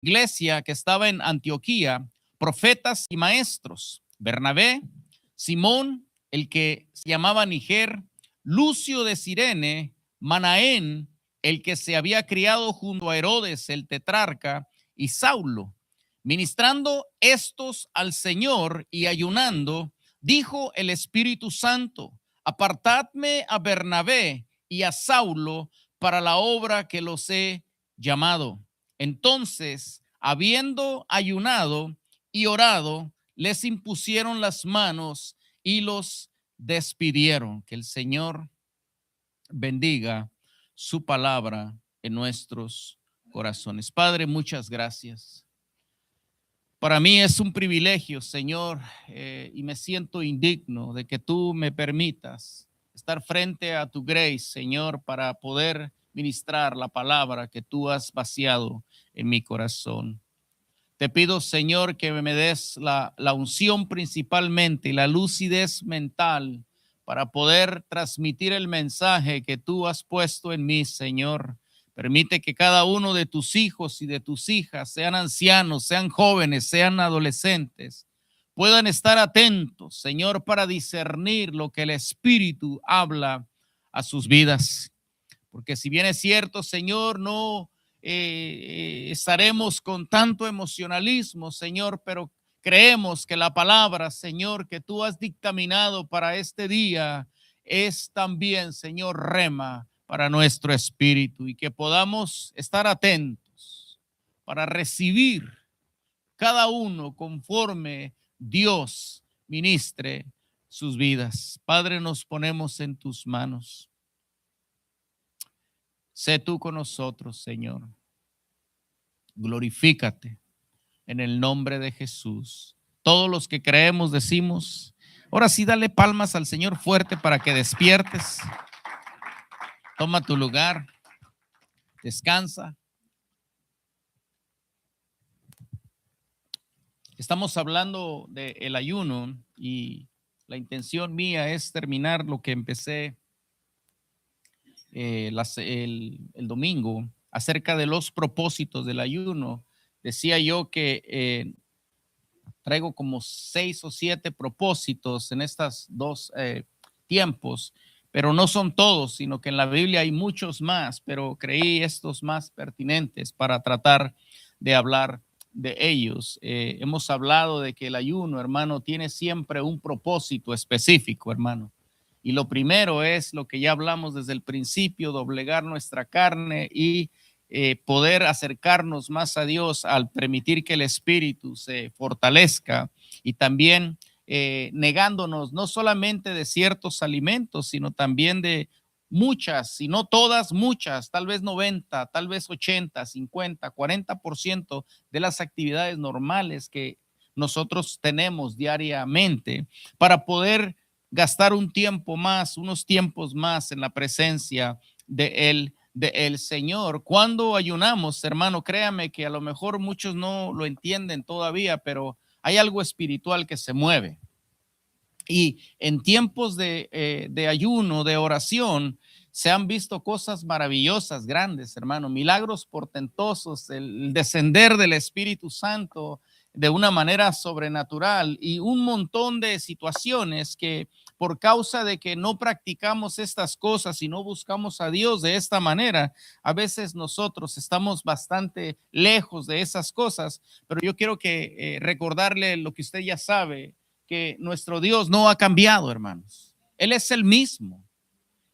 iglesia que estaba en Antioquía profetas y maestros: Bernabé, Simón, el que se llamaba Niger, Lucio de Cirene, Manaén, el que se había criado junto a Herodes el tetrarca, y Saulo. Ministrando estos al Señor y ayunando, dijo el Espíritu Santo: apartadme a Bernabé y a Saulo para la obra que los he llamado. Entonces, habiendo ayunado y orado, les impusieron las manos y los despidieron. Que el Señor bendiga su palabra en nuestros corazones. Padre, muchas gracias. Para mí es un privilegio, Señor, y me siento indigno de que tú me permitas estar frente a tu grace, Señor, para poder ministrar la palabra que tú has vaciado en mi corazón. Te pido, Señor, que me des la unción principalmente y la lucidez mental para poder transmitir el mensaje que tú has puesto en mí, Señor. Permite que cada uno de tus hijos y de tus hijas, sean ancianos, sean jóvenes, sean adolescentes, puedan estar atentos, Señor, para discernir lo que el Espíritu habla a sus vidas. Porque si bien es cierto, Señor, no estaremos con tanto emocionalismo, Señor, pero creemos que la palabra, Señor, que tú has dictaminado para este día es también, Señor, rema para nuestro espíritu, y que podamos estar atentos para recibir cada uno conforme Dios ministre sus vidas. Padre, nos ponemos en tus manos. Sé tú con nosotros, Señor. Glorifícate en el nombre de Jesús. Todos los que creemos decimos, ahora sí, dale palmas al Señor fuerte para que despiertes. Toma tu lugar, descansa. Estamos hablando del ayuno y la intención mía es terminar lo que empecé el domingo acerca de los propósitos del ayuno. Decía yo que traigo como 6 o 7 propósitos en estos dos tiempos, pero no son todos, sino que en la Biblia hay muchos más, pero creí estos más pertinentes para tratar de hablar de ellos. Hemos hablado de que el ayuno, hermano, tiene siempre un propósito específico, hermano. Y lo primero es lo que ya hablamos desde el principio: doblegar nuestra carne y poder acercarnos más a Dios al permitir que el Espíritu se fortalezca, y también negándonos no solamente de ciertos alimentos, sino también de muchas, si no todas, muchas, tal vez 90, tal vez 80, 50, 40% de las actividades normales que nosotros tenemos diariamente, para poder gastar un tiempo más, unos tiempos más en la presencia de el Señor. Cuando ayunamos, hermano, créame que a lo mejor muchos no lo entienden todavía, pero hay algo espiritual que se mueve. Y en tiempos de ayuno, de oración, se han visto cosas maravillosas, grandes, hermano, milagros portentosos, el descender del Espíritu Santo de una manera sobrenatural, y un montón de situaciones que por causa de que no practicamos estas cosas y no buscamos a Dios de esta manera, a veces nosotros estamos bastante lejos de esas cosas. Pero yo quiero que recordarle lo que usted ya sabe, que nuestro Dios no ha cambiado, hermanos. Él es el mismo.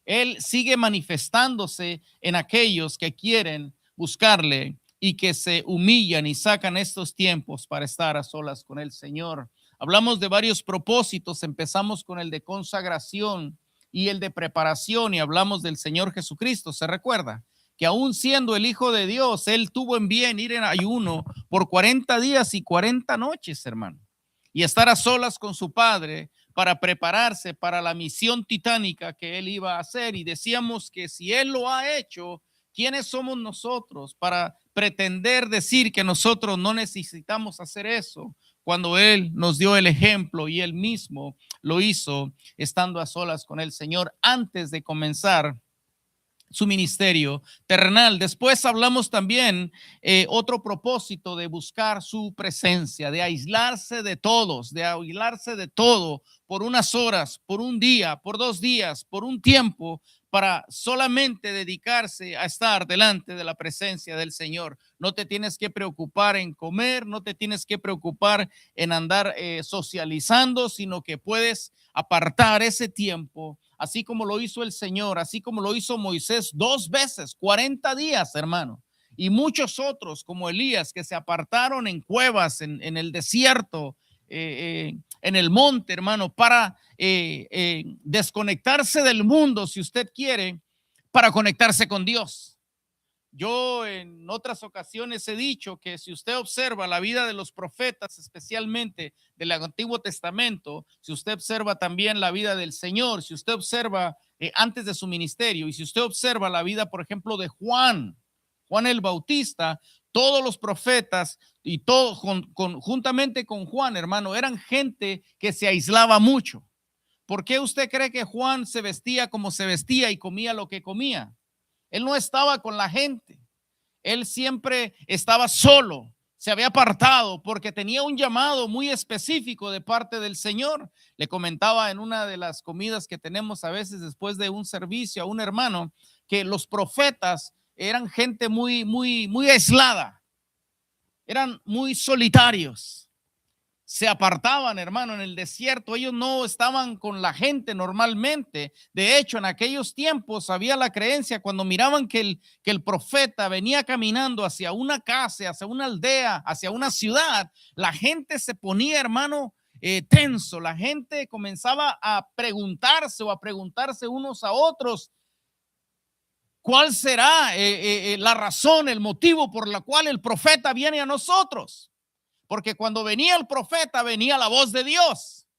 Él sigue manifestándose en aquellos que quieren buscarle y que se humillan y sacan estos tiempos para estar a solas con el Señor. Hablamos de varios propósitos. Empezamos con el de consagración y el de preparación, y hablamos del Señor Jesucristo. ¿Se recuerda? Que aún siendo el Hijo de Dios, Él tuvo en bien ir en ayuno por 40 días y 40 noches, hermano, y estar a solas con su Padre para prepararse para la misión titánica que Él iba a hacer. Y decíamos que si Él lo ha hecho, ¿quiénes somos nosotros para pretender decir que nosotros no necesitamos hacer eso, cuando Él nos dio el ejemplo y Él mismo lo hizo estando a solas con el Señor antes de comenzar su ministerio terrenal. Después hablamos también otro propósito de buscar su presencia, de aislarse de todos, de aislarse de todo por unas horas, por un día, por 2 días, por un tiempo, para solamente dedicarse a estar delante de la presencia del Señor. No te tienes que preocupar en comer, no te tienes que preocupar en andar socializando, sino que puedes apartar ese tiempo, así como lo hizo el Señor, así como lo hizo Moisés 2 veces, 40 días, hermano. Y muchos otros como Elías que se apartaron en cuevas, en el desierto, en el monte, hermano, para desconectarse del mundo, si usted quiere, para conectarse con Dios. Yo en otras ocasiones he dicho que si usted observa la vida de los profetas, especialmente del Antiguo Testamento, si usted observa también la vida del Señor, si usted observa antes de su ministerio y si usted observa la vida, por ejemplo, de Juan el Bautista, todos los profetas y todos juntamente con Juan, hermano, eran gente que se aislaba mucho. ¿Por qué usted cree que Juan se vestía como se vestía y comía lo que comía? Él no estaba con la gente. Él siempre estaba solo, se había apartado porque tenía un llamado muy específico de parte del Señor. Le comentaba en una de las comidas que tenemos a veces después de un servicio a un hermano que los profetas eran gente muy aislada, eran muy solitarios. Se apartaban, hermano, en el desierto. Ellos no estaban con la gente normalmente. De hecho, en aquellos tiempos había la creencia cuando miraban que el profeta venía caminando hacia una casa, hacia una aldea, hacia una ciudad, la gente se ponía, hermano, tenso. La gente comenzaba a preguntarse o a preguntarse unos a otros cuál será la razón, el motivo por la cual el profeta viene a nosotros. Porque cuando venía el profeta, venía la voz de Dios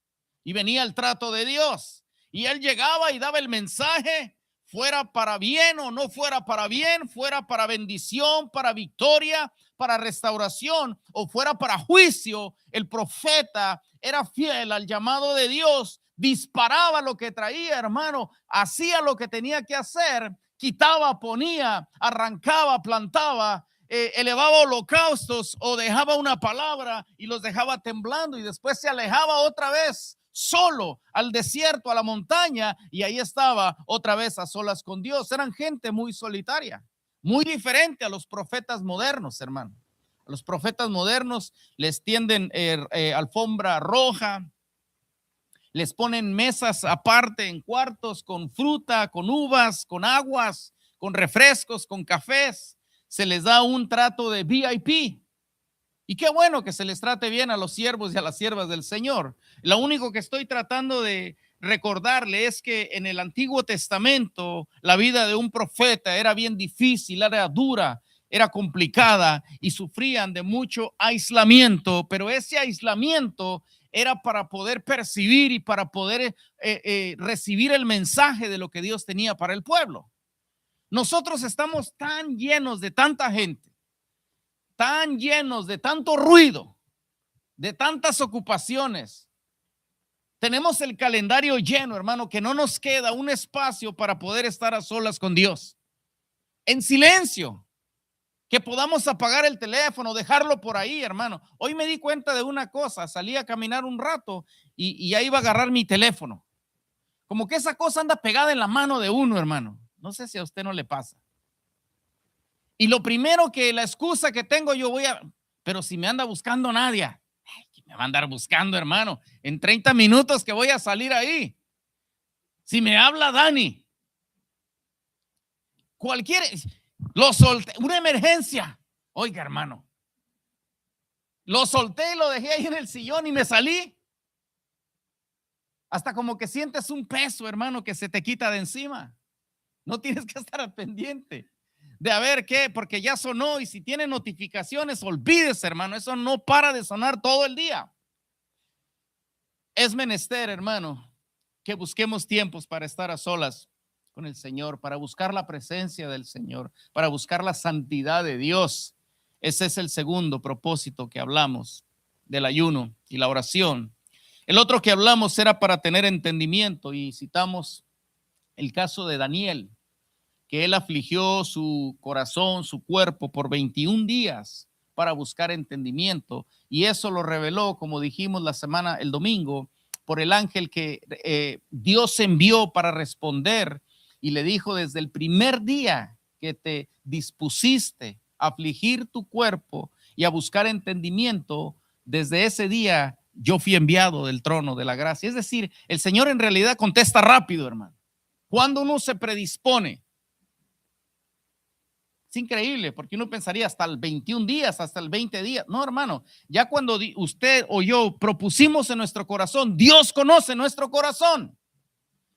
y venía el trato de Dios. Y él llegaba y daba el mensaje, fuera para bien o no fuera para bien, fuera para bendición, para victoria, para restauración o fuera para juicio. El profeta era fiel al llamado de Dios, disparaba lo que traía, hermano, hacía lo que tenía que hacer, quitaba, ponía, arrancaba, plantaba, elevaba holocaustos o dejaba una palabra y los dejaba temblando y después se alejaba otra vez solo al desierto, a la montaña, y ahí estaba otra vez a solas con Dios. Eran gente muy solitaria, muy diferente a los profetas modernos, hermano. A los profetas modernos les tienden alfombra roja, les ponen mesas aparte en cuartos con fruta, con uvas, con aguas, con refrescos, con cafés. Se les da un trato de VIP. Y qué bueno que se les trate bien a los siervos y a las siervas del Señor. Lo único que estoy tratando de recordarle es que en el Antiguo Testamento la vida de un profeta era bien difícil, era dura, era complicada y sufrían de mucho aislamiento, pero ese aislamiento era para poder percibir y para poder recibir el mensaje de lo que Dios tenía para el pueblo. Nosotros estamos tan llenos de tanta gente, tan llenos de tanto ruido, de tantas ocupaciones. Tenemos el calendario lleno, hermano, que no nos queda un espacio para poder estar a solas con Dios. En silencio, que podamos apagar el teléfono, dejarlo por ahí, hermano. Hoy me di cuenta de una cosa, salí a caminar un rato y ahí iba a agarrar mi teléfono. Como que esa cosa anda pegada en la mano de uno, hermano. No sé si a usted no le pasa. Y lo primero que la excusa que tengo, pero si me anda buscando Nadia, me va a andar buscando, hermano, en 30 minutos que voy a salir ahí. Si me habla Dani, lo solté, una emergencia. Oiga, hermano, lo solté y lo dejé ahí en el sillón y me salí. Hasta como que sientes un peso, hermano, que se te quita de encima. No tienes que estar al pendiente de a ver qué, porque ya sonó y si tiene notificaciones, olvídese, hermano, eso no para de sonar todo el día. Es menester, hermano, que busquemos tiempos para estar a solas con el Señor, para buscar la presencia del Señor, para buscar la santidad de Dios. Ese es el segundo propósito que hablamos del ayuno y la oración. El otro que hablamos era para tener entendimiento y citamos el caso de Daniel. que él afligió su corazón, su cuerpo por 21 días para buscar entendimiento, y eso lo reveló, como dijimos el domingo, por el ángel que Dios envió para responder, y le dijo: desde el primer día que te dispusiste a afligir tu cuerpo y a buscar entendimiento, desde ese día yo fui enviado del trono de la gracia. Es decir, el Señor en realidad contesta rápido, hermano. Cuando uno se predispone, es increíble, porque uno pensaría hasta el 21 días, hasta el 20 días. No, hermano, ya cuando usted o yo propusimos en nuestro corazón, Dios conoce nuestro corazón.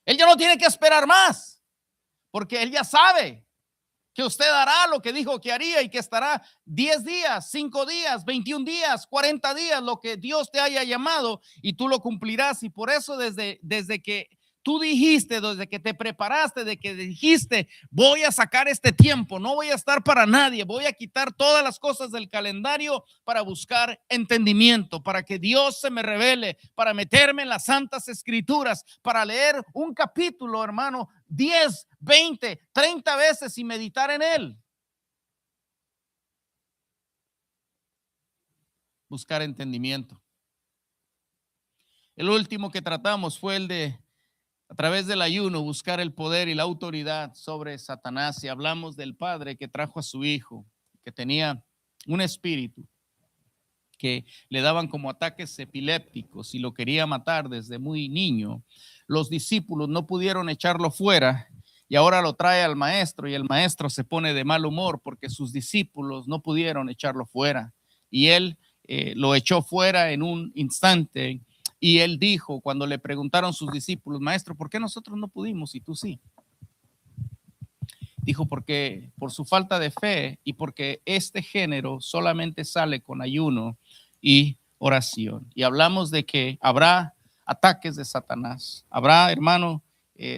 Él ya no tiene que esperar más, porque Él ya sabe que usted hará lo que dijo que haría, y que estará 10 días, 5 días, 21 días, 40 días, lo que Dios te haya llamado, y tú lo cumplirás. Y por eso desde que tú dijiste, desde que te preparaste, de que dijiste: voy a sacar este tiempo, no voy a estar para nadie, voy a quitar todas las cosas del calendario para buscar entendimiento, para que Dios se me revele, para meterme en las santas escrituras, para leer un capítulo, hermano, 10, 20, 30 veces y meditar en él. Buscar entendimiento. El último que tratamos fue el de, a través del ayuno, buscar el poder y la autoridad sobre Satanás. Y hablamos del padre que trajo a su hijo, que tenía un espíritu que le daban como ataques epilépticos y lo quería matar desde muy niño. Los discípulos no pudieron echarlo fuera, y ahora lo trae al maestro, y el maestro se pone de mal humor porque sus discípulos no pudieron echarlo fuera, y él lo echó fuera en un instante. Y él dijo, cuando le preguntaron sus discípulos: maestro, ¿por qué nosotros no pudimos y tú sí? Dijo: porque por su falta de fe, y porque este género solamente sale con ayuno y oración. Y hablamos de que habrá ataques de Satanás, habrá, hermano,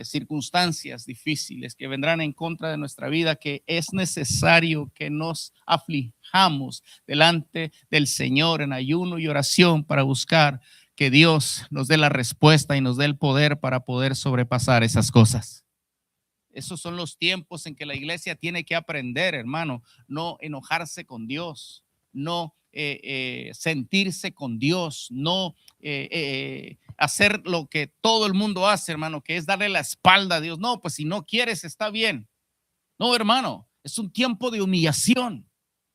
circunstancias difíciles que vendrán en contra de nuestra vida, que es necesario que nos aflijamos delante del Señor en ayuno y oración para buscar que Dios nos dé la respuesta y nos dé el poder para poder sobrepasar esas cosas. Esos son los tiempos en que la iglesia tiene que aprender, hermano, no enojarse con Dios, no sentirse con Dios, no hacer lo que todo el mundo hace, hermano, que es darle la espalda a Dios. No, pues si no quieres, está bien. No, hermano, es un tiempo de humillación.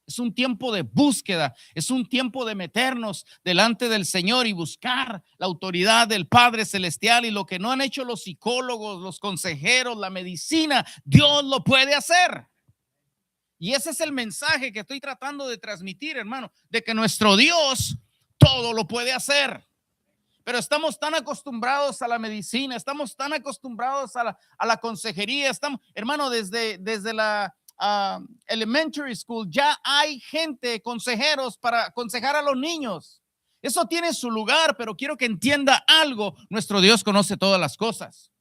Es un tiempo de búsqueda, es un tiempo de meternos delante del Señor y buscar la autoridad del Padre Celestial, y lo que no han hecho los psicólogos, los consejeros, la medicina, Dios lo puede hacer. Y ese es el mensaje que estoy tratando de transmitir, hermano, de que nuestro Dios todo lo puede hacer. Pero estamos tan acostumbrados a la medicina, estamos tan acostumbrados a la consejería, estamos, hermano, desde la elementary school ya hay gente, consejeros para aconsejar a los niños. Eso tiene su lugar, pero quiero que entienda algo: nuestro Dios conoce todas las cosas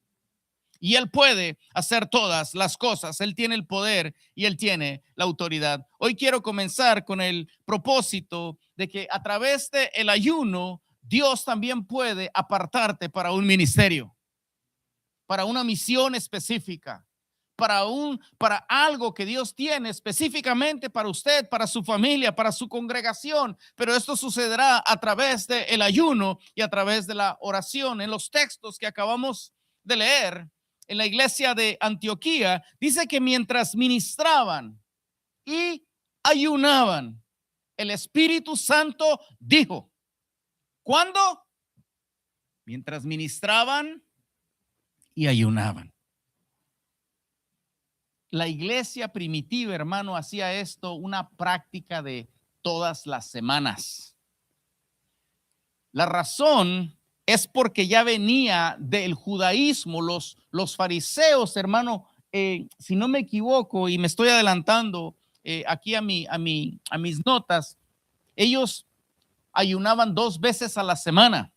y Él puede hacer todas las cosas. Él tiene el poder y Él tiene la autoridad. Hoy quiero comenzar con el propósito de que a través del ayuno Dios también puede apartarte para un ministerio, para una misión específica, para algo que Dios tiene específicamente para usted, para su familia, para su congregación. Pero esto sucederá a través del ayuno y a través de la oración. En los textos que acabamos de leer, en la iglesia de Antioquía, dice que mientras ministraban y ayunaban, el Espíritu Santo dijo. ¿Cuándo? Mientras ministraban y ayunaban. La iglesia primitiva, hermano, hacía esto una práctica de todas las semanas. La razón es porque ya venía del judaísmo. Los fariseos, hermano, si no me equivoco y me estoy adelantando aquí a mis notas, ellos ayunaban 2 veces a la semana.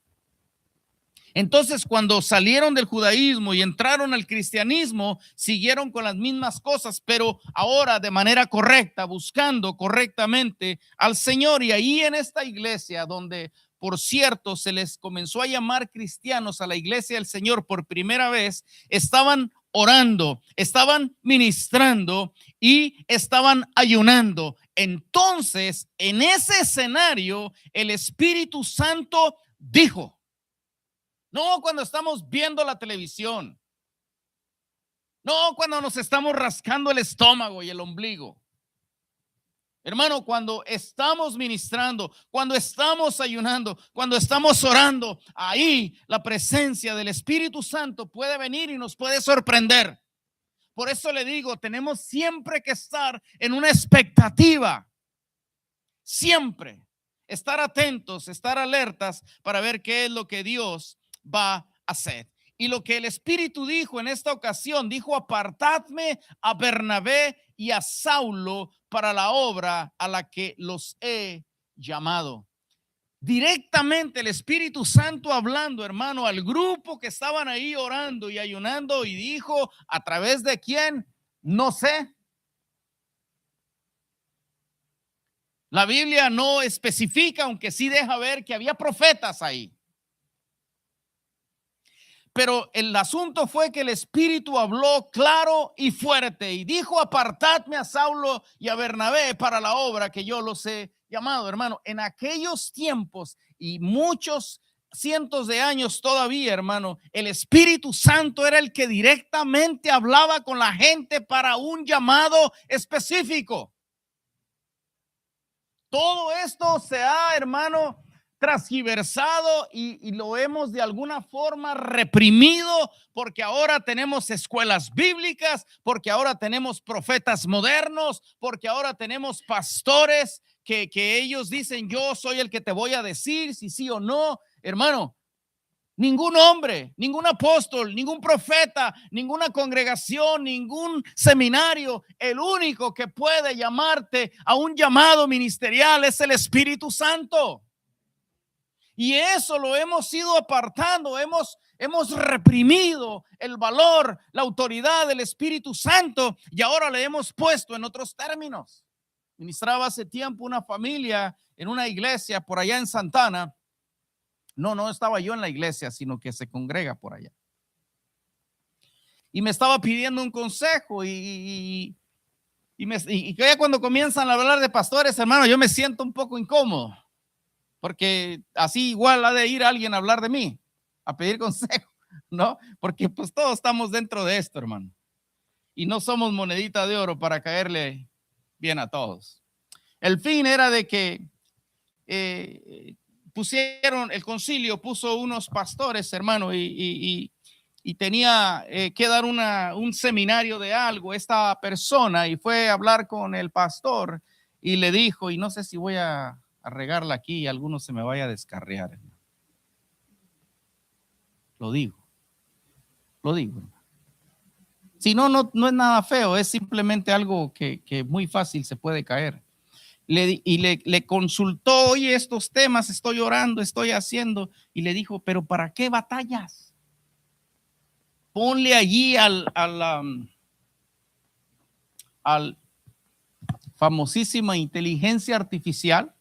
Entonces, cuando salieron del judaísmo y entraron al cristianismo, siguieron con las mismas cosas, pero ahora de manera correcta, buscando correctamente al Señor. Y ahí en esta iglesia, donde por cierto se les comenzó a llamar cristianos a la iglesia del Señor por primera vez, estaban orando, estaban ministrando y estaban ayunando. Entonces, en ese escenario, el Espíritu Santo dijo, no cuando estamos viendo la televisión, no cuando nos estamos rascando el estómago y el ombligo. Hermano, cuando estamos ministrando, cuando estamos ayunando, cuando estamos orando, ahí la presencia del Espíritu Santo puede venir y nos puede sorprender. Por eso le digo, tenemos siempre que estar en una expectativa. Siempre estar atentos, estar alertas para ver qué es lo que Dios va a hacer. Y lo que el Espíritu dijo en esta ocasión, dijo, apartadme a Bernabé y a Saulo para la obra a la que los he llamado. Directamente el Espíritu Santo hablando, hermano, al grupo que estaban ahí orando y ayunando, y dijo, ¿a través de quién? No sé. La Biblia no especifica, aunque sí deja ver que había profetas ahí. Pero el asunto fue que el Espíritu habló claro y fuerte y dijo, apartadme a Saulo y a Bernabé para la obra que yo los he llamado. Hermano, en aquellos tiempos y muchos cientos de años todavía, hermano, el Espíritu Santo era el que directamente hablaba con la gente para un llamado específico. Todo esto se ha, hermano, transgiversado y lo hemos de alguna forma reprimido, porque ahora tenemos escuelas bíblicas, porque ahora tenemos profetas modernos, porque ahora tenemos pastores que ellos dicen, yo soy el que te voy a decir si sí o no. Hermano, ningún hombre, ningún apóstol, ningún profeta, ninguna congregación, ningún seminario, el único que puede llamarte a un llamado ministerial es el Espíritu Santo. Y eso lo hemos ido apartando, hemos reprimido el valor, la autoridad del Espíritu Santo y ahora le hemos puesto en otros términos. Ministraba hace tiempo una familia en una iglesia por allá en Santana. No estaba yo en la iglesia, sino que se congrega por allá. Y me estaba pidiendo un consejo y ya cuando comienzan a hablar de pastores, hermano, yo me siento un poco incómodo, porque así igual ha de ir alguien a hablar de mí, a pedir consejo, ¿no? Porque pues todos estamos dentro de esto, hermano. Y no somos monedita de oro para caerle bien a todos. El fin era de que pusieron, el concilio puso unos pastores, hermano, y tenía que dar un seminario de algo esta persona, y fue a hablar con el pastor y le dijo, y no sé si voy a regarla aquí y alguno se me vaya a descarriar. Lo digo. Si no es nada feo, es simplemente algo que muy fácil se puede caer. Le consultó, oye, estos temas estoy orando, estoy haciendo, y le dijo, pero ¿para qué batallas? Ponle allí al famosísima inteligencia artificial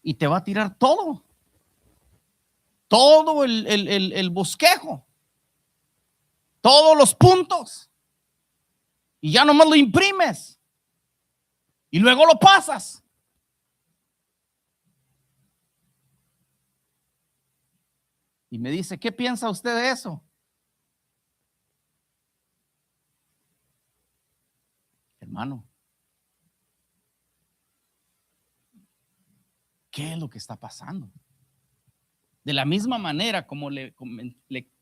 y te va a tirar todo el bosquejo, todos los puntos, y ya nomás lo imprimes y luego lo pasas. Y me dice, ¿qué piensa usted de eso? Hermano, ¿qué es lo que está pasando? De la misma manera como le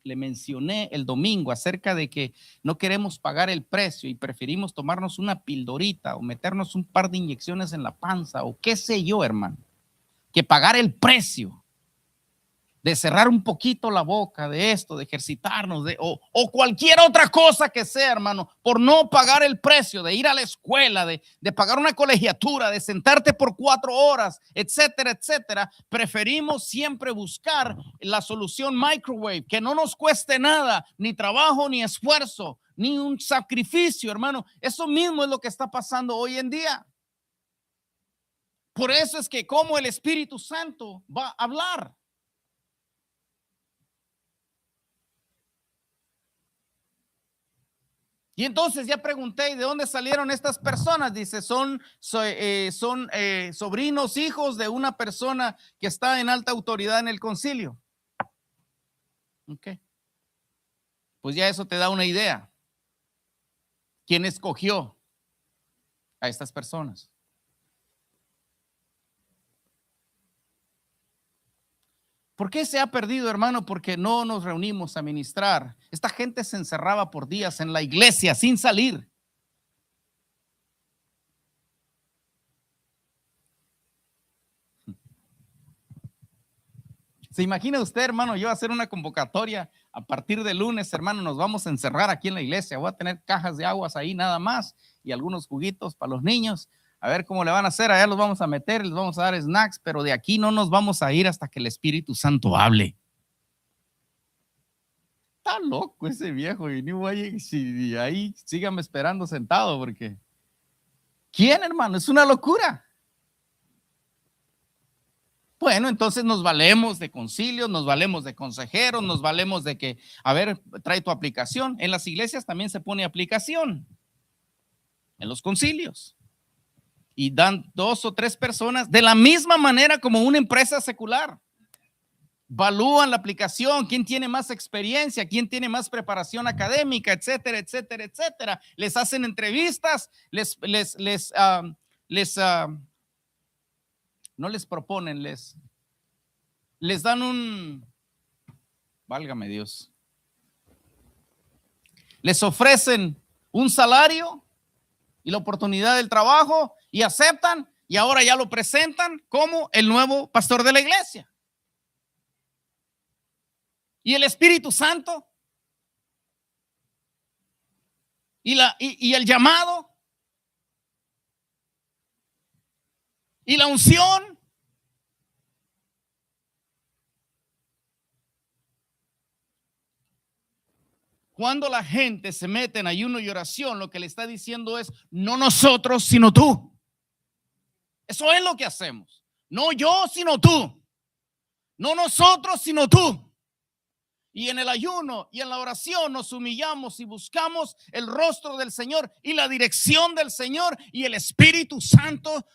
mencioné el domingo acerca de que no queremos pagar el precio y preferimos tomarnos una pildorita o meternos un par de inyecciones en la panza o qué sé yo, hermano, que pagar el precio de cerrar un poquito la boca de esto, de ejercitarnos, o cualquier otra cosa que sea, hermano, por no pagar el precio de ir a la escuela, de pagar una colegiatura, de sentarte por 4 horas, etcétera, etcétera. Preferimos siempre buscar la solución microwave, que no nos cueste nada, ni trabajo, ni esfuerzo, ni un sacrificio, hermano. Eso mismo es lo que está pasando hoy en día. Por eso es que como el Espíritu Santo va a hablar. Y entonces ya pregunté, ¿de dónde salieron estas personas? Dice, son sobrinos, hijos de una persona que está en alta autoridad en el concilio. Ok. Pues ya eso te da una idea. ¿Quién escogió a estas personas? ¿Por qué se ha perdido, hermano? Porque no nos reunimos a ministrar. Esta gente se encerraba por días en la iglesia sin salir. ¿Se imagina usted, hermano, yo hacer una convocatoria a partir de lunes, hermano, nos vamos a encerrar aquí en la iglesia? Voy a tener cajas de aguas ahí nada más y algunos juguitos para los niños. A ver cómo le van a hacer, allá los vamos a meter, les vamos a dar snacks, pero de aquí no nos vamos a ir hasta que el Espíritu Santo hable. Está loco ese viejo y ni voy si ahí síganme esperando sentado porque ¿quién, hermano? Es una locura. Bueno, entonces nos valemos de concilios, nos valemos de consejeros, nos valemos de que, a ver, trae tu aplicación. En las iglesias también se pone aplicación, en los concilios. Y dan 2 o 3 personas de la misma manera como una empresa secular. Valúan la aplicación, quién tiene más experiencia, quién tiene más preparación académica, etcétera, etcétera, etcétera. Les hacen entrevistas, no les proponen, les dan válgame Dios, les ofrecen un salario y la oportunidad del trabajo y aceptan y ahora ya lo presentan como el nuevo pastor de la iglesia. Y el Espíritu Santo y el llamado y la unción. Cuando la gente se mete en ayuno y oración, lo que le está diciendo es, no nosotros, sino tú. Eso es lo que hacemos. No yo, sino tú. No nosotros, sino tú. Y en el ayuno y en la oración nos humillamos y buscamos el rostro del Señor y la dirección del Señor, y el Espíritu Santo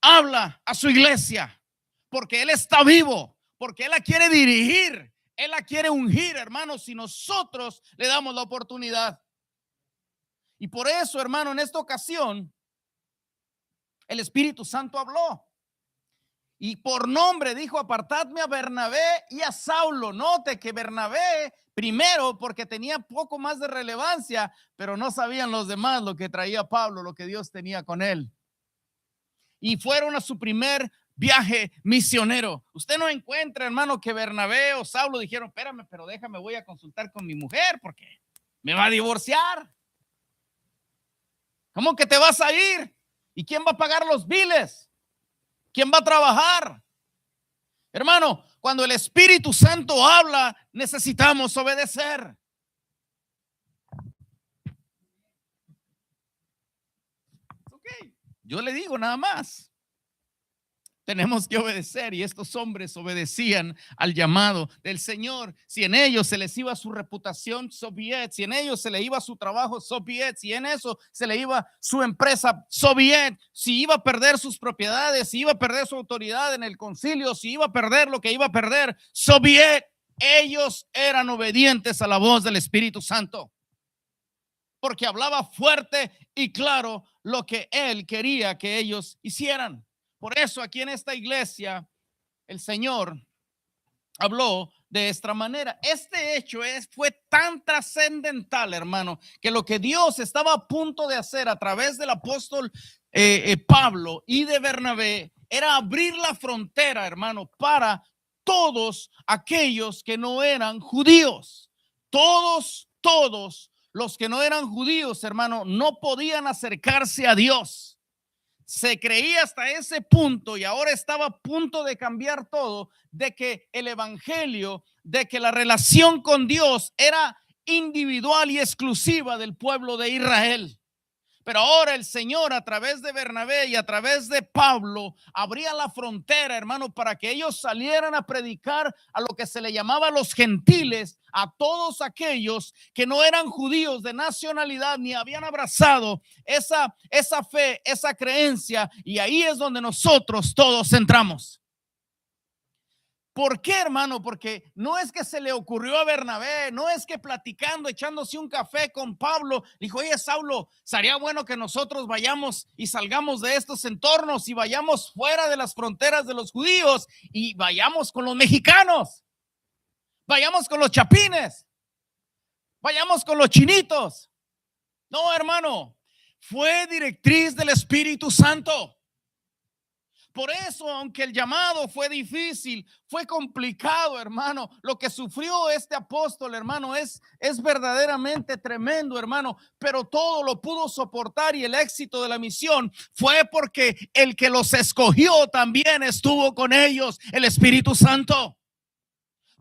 habla a su iglesia porque Él está vivo, porque Él la quiere dirigir, Él la quiere ungir, hermanos, si nosotros le damos la oportunidad. Y por eso, hermano, en esta ocasión el Espíritu Santo habló y por nombre dijo, apartadme a Bernabé y a Saulo. Note que Bernabé primero porque tenía poco más de relevancia, pero no sabían los demás lo que traía Pablo, lo que Dios tenía con él. Y fueron a su primer viaje misionero. Usted no encuentra, hermano, que Bernabé o Saulo dijeron, espérame, pero déjame, voy a consultar con mi mujer porque me va a divorciar. ¿Cómo que te vas a ir? ¿Y quién va a pagar los biles? ¿Quién va a trabajar? Hermano, cuando el Espíritu Santo habla, necesitamos obedecer. Okay. Yo le digo nada más. Tenemos que obedecer, y estos hombres obedecían al llamado del Señor. Si en ellos se les iba su reputación, so be it. Si en ellos se le iba su trabajo, so be it. Si en eso se le iba su empresa, so be it. Si iba a perder sus propiedades, si iba a perder su autoridad en el concilio, si iba a perder lo que iba a perder, so be it. Ellos eran obedientes a la voz del Espíritu Santo, porque hablaba fuerte y claro lo que Él quería que ellos hicieran. Por eso aquí en esta iglesia el Señor habló de esta manera. Este hecho fue tan trascendental, hermano, que lo que Dios estaba a punto de hacer a través del apóstol Pablo y de Bernabé era abrir la frontera, hermano, para todos aquellos que no eran judíos. Todos los que no eran judíos, hermano, no podían acercarse a Dios. Se creía hasta ese punto, y ahora estaba a punto de cambiar todo, de que el evangelio, de que la relación con Dios era individual y exclusiva del pueblo de Israel. Pero ahora el Señor, a través de Bernabé y a través de Pablo, abría la frontera, hermano, para que ellos salieran a predicar a lo que se le llamaba los gentiles, a todos aquellos que no eran judíos de nacionalidad ni habían abrazado esa fe, esa creencia. Y ahí es donde nosotros todos entramos. ¿Por qué, hermano? Porque no es que se le ocurrió a Bernabé, no es que platicando, echándose un café con Pablo, dijo: oye, Saulo, sería bueno que nosotros vayamos y salgamos de estos entornos y vayamos fuera de las fronteras de los judíos y vayamos con los mexicanos, vayamos con los chapines, vayamos con los chinitos. No, hermano, fue directriz del Espíritu Santo. Por eso, aunque el llamado fue difícil, fue complicado, hermano, lo que sufrió este apóstol, hermano, es verdaderamente tremendo, hermano, pero todo lo pudo soportar, y el éxito de la misión fue porque el que los escogió también estuvo con ellos, el Espíritu Santo.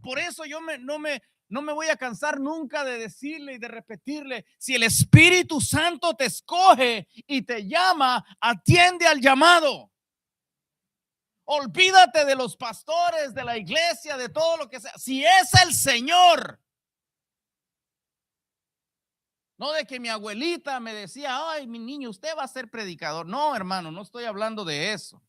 Por eso yo no me voy a cansar nunca de decirle y de repetirle: si el Espíritu Santo te escoge y te llama, atiende al llamado. Olvídate de los pastores, de la iglesia, de todo lo que sea. Si es el Señor, no de que mi abuelita me decía: ay, mi niño, usted va a ser predicador. No, hermano, no estoy hablando de eso.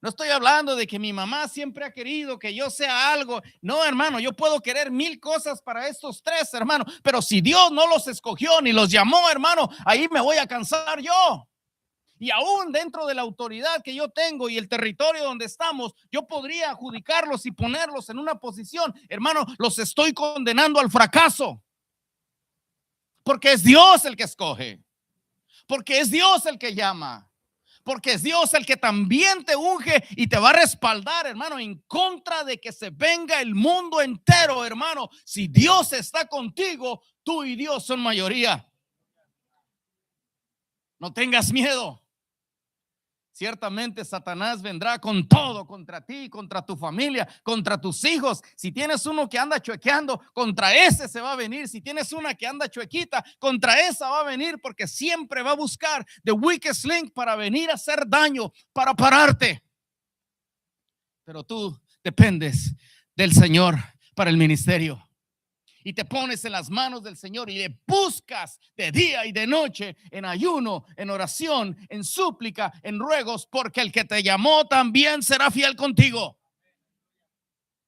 No estoy hablando de que mi mamá siempre ha querido que yo sea algo. No, hermano, yo puedo querer 1000 cosas para estos tres, hermano, pero si Dios no los escogió ni los llamó, hermano, ahí me voy a cansar yo. Y aún dentro de la autoridad que yo tengo y el territorio donde estamos, yo podría adjudicarlos y ponerlos en una posición. Hermano, los estoy condenando al fracaso. Porque es Dios el que escoge. Porque es Dios el que llama. Porque es Dios el que también te unge y te va a respaldar, hermano, en contra de que se venga el mundo entero, hermano. Si Dios está contigo, tú y Dios son mayoría. No tengas miedo. Ciertamente Satanás vendrá con todo contra ti, contra tu familia, contra tus hijos. Si tienes uno que anda chuequeando, contra ese se va a venir. Si tienes una que anda chuequita, contra esa va a venir, porque siempre va a buscar the weakest link para venir a hacer daño, para pararte. Pero tú dependes del Señor para el ministerio. Y te pones en las manos del Señor y le buscas de día y de noche, en ayuno, en oración, en súplica, en ruegos, porque el que te llamó también será fiel contigo.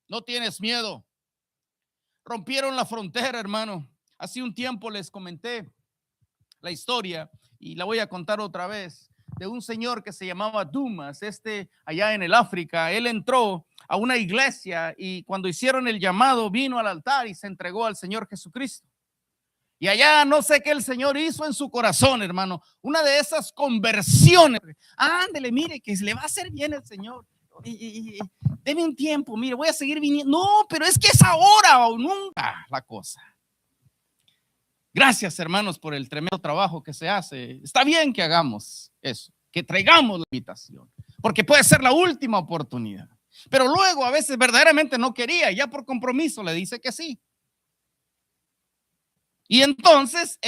No tienes miedo. Rompieron la frontera, hermano. Hace un tiempo les comenté la historia y la voy a contar otra vez, de un señor que se llamaba Dumas, allá en el África. Él entró a una iglesia y cuando hicieron el llamado vino al altar y se entregó al Señor Jesucristo. Y allá no sé qué el Señor hizo en su corazón, hermano, una de esas conversiones. Ándele, mire que le va a hacer bien el Señor. Deme un tiempo, mire, voy a seguir viniendo. No, pero es que es ahora o nunca la cosa. Gracias, hermanos, por el tremendo trabajo que se hace. Está bien que hagamos eso, que traigamos la invitación, porque puede ser la última oportunidad. Pero luego a veces verdaderamente no quería, ya por compromiso le dice que sí. Y entonces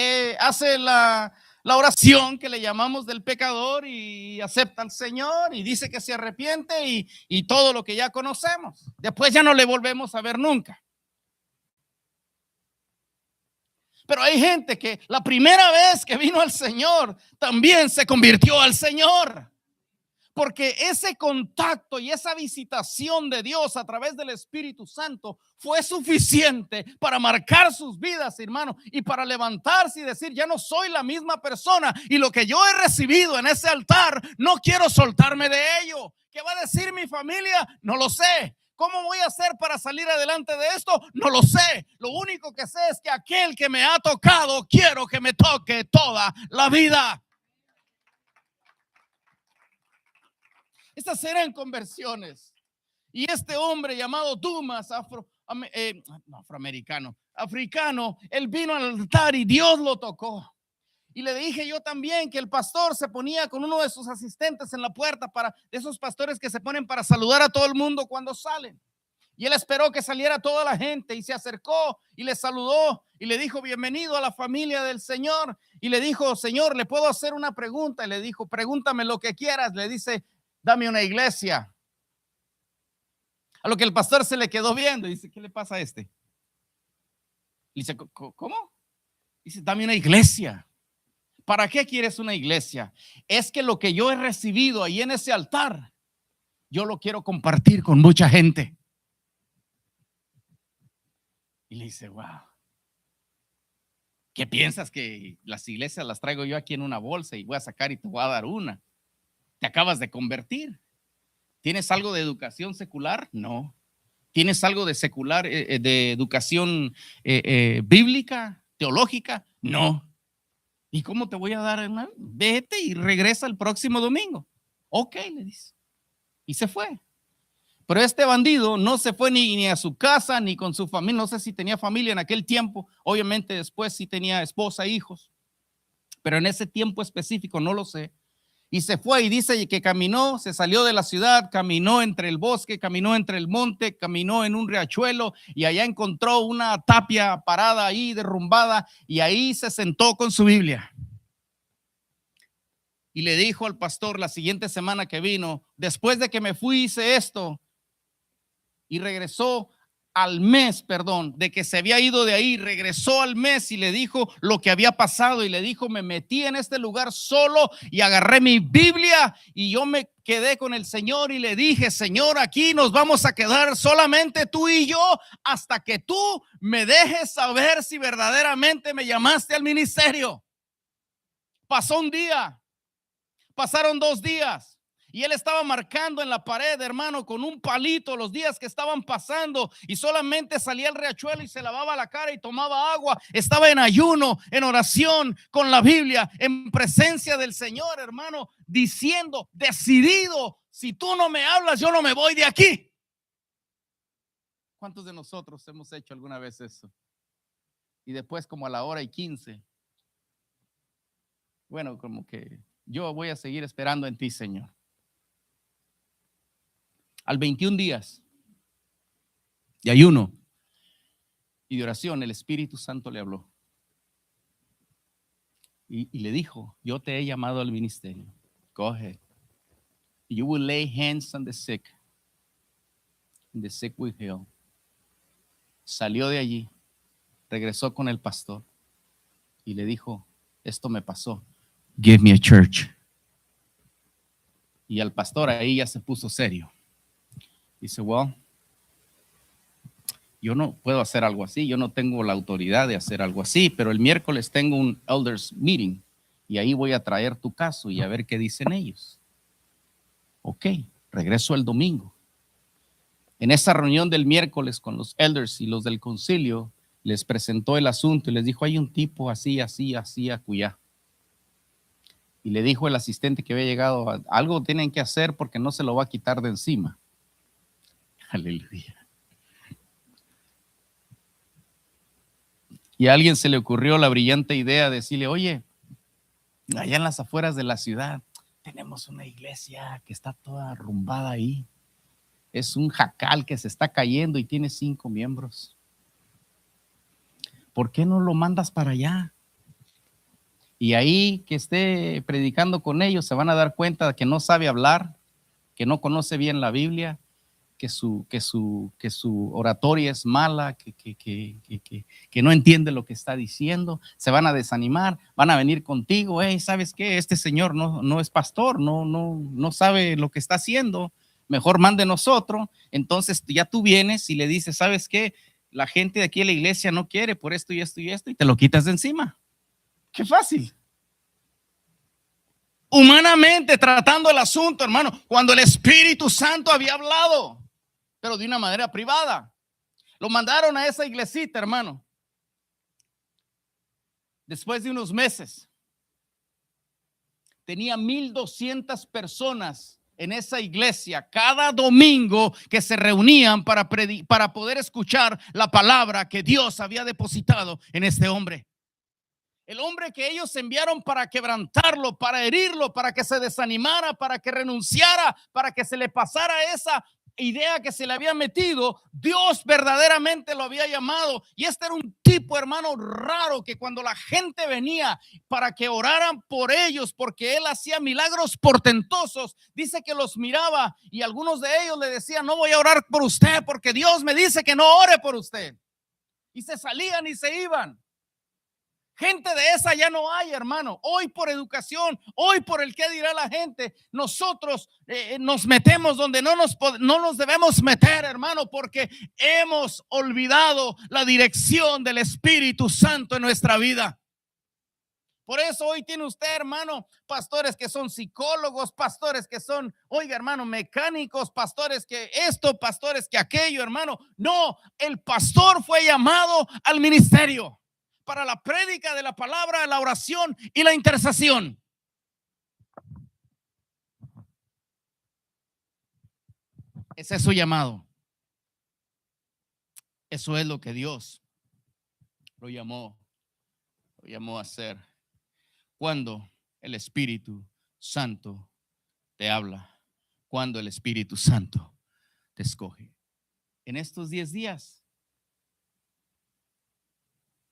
hace la oración que le llamamos del pecador y acepta al Señor y dice que se arrepiente y todo lo que ya conocemos. Después ya no le volvemos a ver nunca. Pero hay gente que la primera vez que vino al Señor también se convirtió al Señor. Porque ese contacto y esa visitación de Dios a través del Espíritu Santo fue suficiente para marcar sus vidas, hermano, y para levantarse y decir: ya no soy la misma persona, y lo que yo he recibido en ese altar, no quiero soltarme de ello. ¿Qué va a decir mi familia? No lo sé. ¿Cómo voy a hacer para salir adelante de esto? No lo sé. Lo único que sé es que aquel que me ha tocado, quiero que me toque toda la vida. Estas eran conversiones. Y este hombre llamado Dumas, africano, él vino al altar y Dios lo tocó. Y le dije yo también que el pastor se ponía con uno de sus asistentes en la puerta, de esos pastores que se ponen para saludar a todo el mundo cuando salen. Y él esperó que saliera toda la gente y se acercó y le saludó y le dijo, bienvenido a la familia del Señor. Y le dijo, Señor, ¿le puedo hacer una pregunta? Y le dijo, pregúntame lo que quieras. Le dice, dame una iglesia. A lo que el pastor se le quedó viendo y dice, ¿qué le pasa a este? Y dice, ¿cómo? Dice, dame una iglesia. ¿Para qué quieres una iglesia? Es que lo que yo he recibido ahí en ese altar, yo lo quiero compartir con mucha gente. Y le dice, wow, ¿qué piensas que las iglesias las traigo yo aquí en una bolsa y voy a sacar y te voy a dar una? Te acabas de convertir. ¿Tienes algo de educación secular? No. ¿Tienes algo de secular, de educación bíblica, teológica? No. ¿Y cómo te voy a dar, hermano? Vete y regresa el próximo domingo. Ok, le dice. Y se fue. Pero este bandido no se fue ni a su casa ni con su familia. No sé si tenía familia en aquel tiempo. Obviamente después sí tenía esposa e hijos. Pero en ese tiempo específico no lo sé. Y se fue y dice que caminó, se salió de la ciudad, caminó entre el bosque, caminó entre el monte, caminó en un riachuelo y allá encontró una tapia parada ahí, derrumbada, y ahí se sentó con su Biblia. Y le dijo al pastor la siguiente semana que vino, después de que me fui hice esto, y regresó al mes, de que se había ido de ahí, regresó al mes y le dijo lo que había pasado y le dijo, me metí en este lugar solo y agarré mi Biblia y yo me quedé con el Señor y le dije, Señor, aquí nos vamos a quedar solamente tú y yo hasta que tú me dejes saber si verdaderamente me llamaste al ministerio. Pasó un día, pasaron 2 días. Y él estaba marcando en la pared, hermano, con un palito los días que estaban pasando y solamente salía al riachuelo y se lavaba la cara y tomaba agua. Estaba en ayuno, en oración, con la Biblia, en presencia del Señor, hermano, diciendo, decidido, si tú no me hablas, yo no me voy de aquí. ¿Cuántos de nosotros hemos hecho alguna vez eso? Y después como a la 1:15, bueno, como que yo voy a seguir esperando en ti, Señor. Al 21 días de ayuno y de oración, el Espíritu Santo le habló y le dijo, yo te he llamado al ministerio. Go ahead. You will lay hands on the sick and the sick will heal. Salió de allí, regresó con el pastor y le dijo, esto me pasó. Give me a church. Y al pastor ahí ya se puso serio. Dice, well, yo no puedo hacer algo así, yo no tengo la autoridad de hacer algo así, pero el miércoles tengo un elders meeting y ahí voy a traer tu caso y a ver qué dicen ellos. Ok, regreso el domingo. En esa reunión del miércoles con los elders y los del concilio, les presentó el asunto y les dijo, hay un tipo así, acullá. Y le dijo el asistente que había llegado, algo tienen que hacer porque no se lo va a quitar de encima. Aleluya. Y a alguien se le ocurrió la brillante idea de decirle, oye, allá en las afueras de la ciudad tenemos una iglesia que está toda arrumbada ahí. Es un jacal que se está cayendo y tiene 5 miembros. ¿Por qué no lo mandas para allá? Y ahí que esté predicando con ellos se van a dar cuenta de que no sabe hablar, que no conoce bien la Biblia, que su oratoria es mala, que no entiende lo que está diciendo. Se van a desanimar, van a venir contigo. Hey, ¿sabes qué? Este señor no es pastor, no sabe lo que está haciendo. Mejor mande nosotros. Entonces ya tú vienes y le dices, ¿sabes qué? La gente de aquí en la iglesia no quiere por esto y esto y esto, y te lo quitas de encima. Qué fácil. Humanamente tratando el asunto, hermano, cuando el Espíritu Santo había hablado, pero de una manera privada. Lo mandaron a esa iglesita, hermano. Después de unos meses, tenía 1,200 personas en esa iglesia cada domingo que se reunían para poder escuchar la palabra que Dios había depositado en este hombre. El hombre que ellos enviaron para quebrantarlo, para herirlo, para que se desanimara, para que renunciara, para que se le pasara esa idea que se le había metido, Dios verdaderamente lo había llamado. Y este era un tipo, hermano, raro, que cuando la gente venía para que oraran por ellos, porque él hacía milagros portentosos, dice que los miraba y algunos de ellos le decían: no voy a orar por usted porque Dios me dice que no ore por usted. Y se salían y se iban. Gente de esa ya no hay, hermano. Hoy por educación, hoy por el qué dirá la gente, nosotros nos metemos donde no nos debemos meter, hermano, porque hemos olvidado la dirección del Espíritu Santo en nuestra vida. Por eso hoy tiene usted, hermano, pastores que son psicólogos, pastores que son, oiga, hermano, mecánicos, pastores que esto, pastores que aquello, hermano. No, el pastor fue llamado al ministerio para la prédica de la palabra, la oración y la intercesión. Ese es su llamado. Eso es lo que Dios lo llamó a hacer. Cuando el Espíritu Santo te habla, cuando el Espíritu Santo te escoge. En estos 10 días,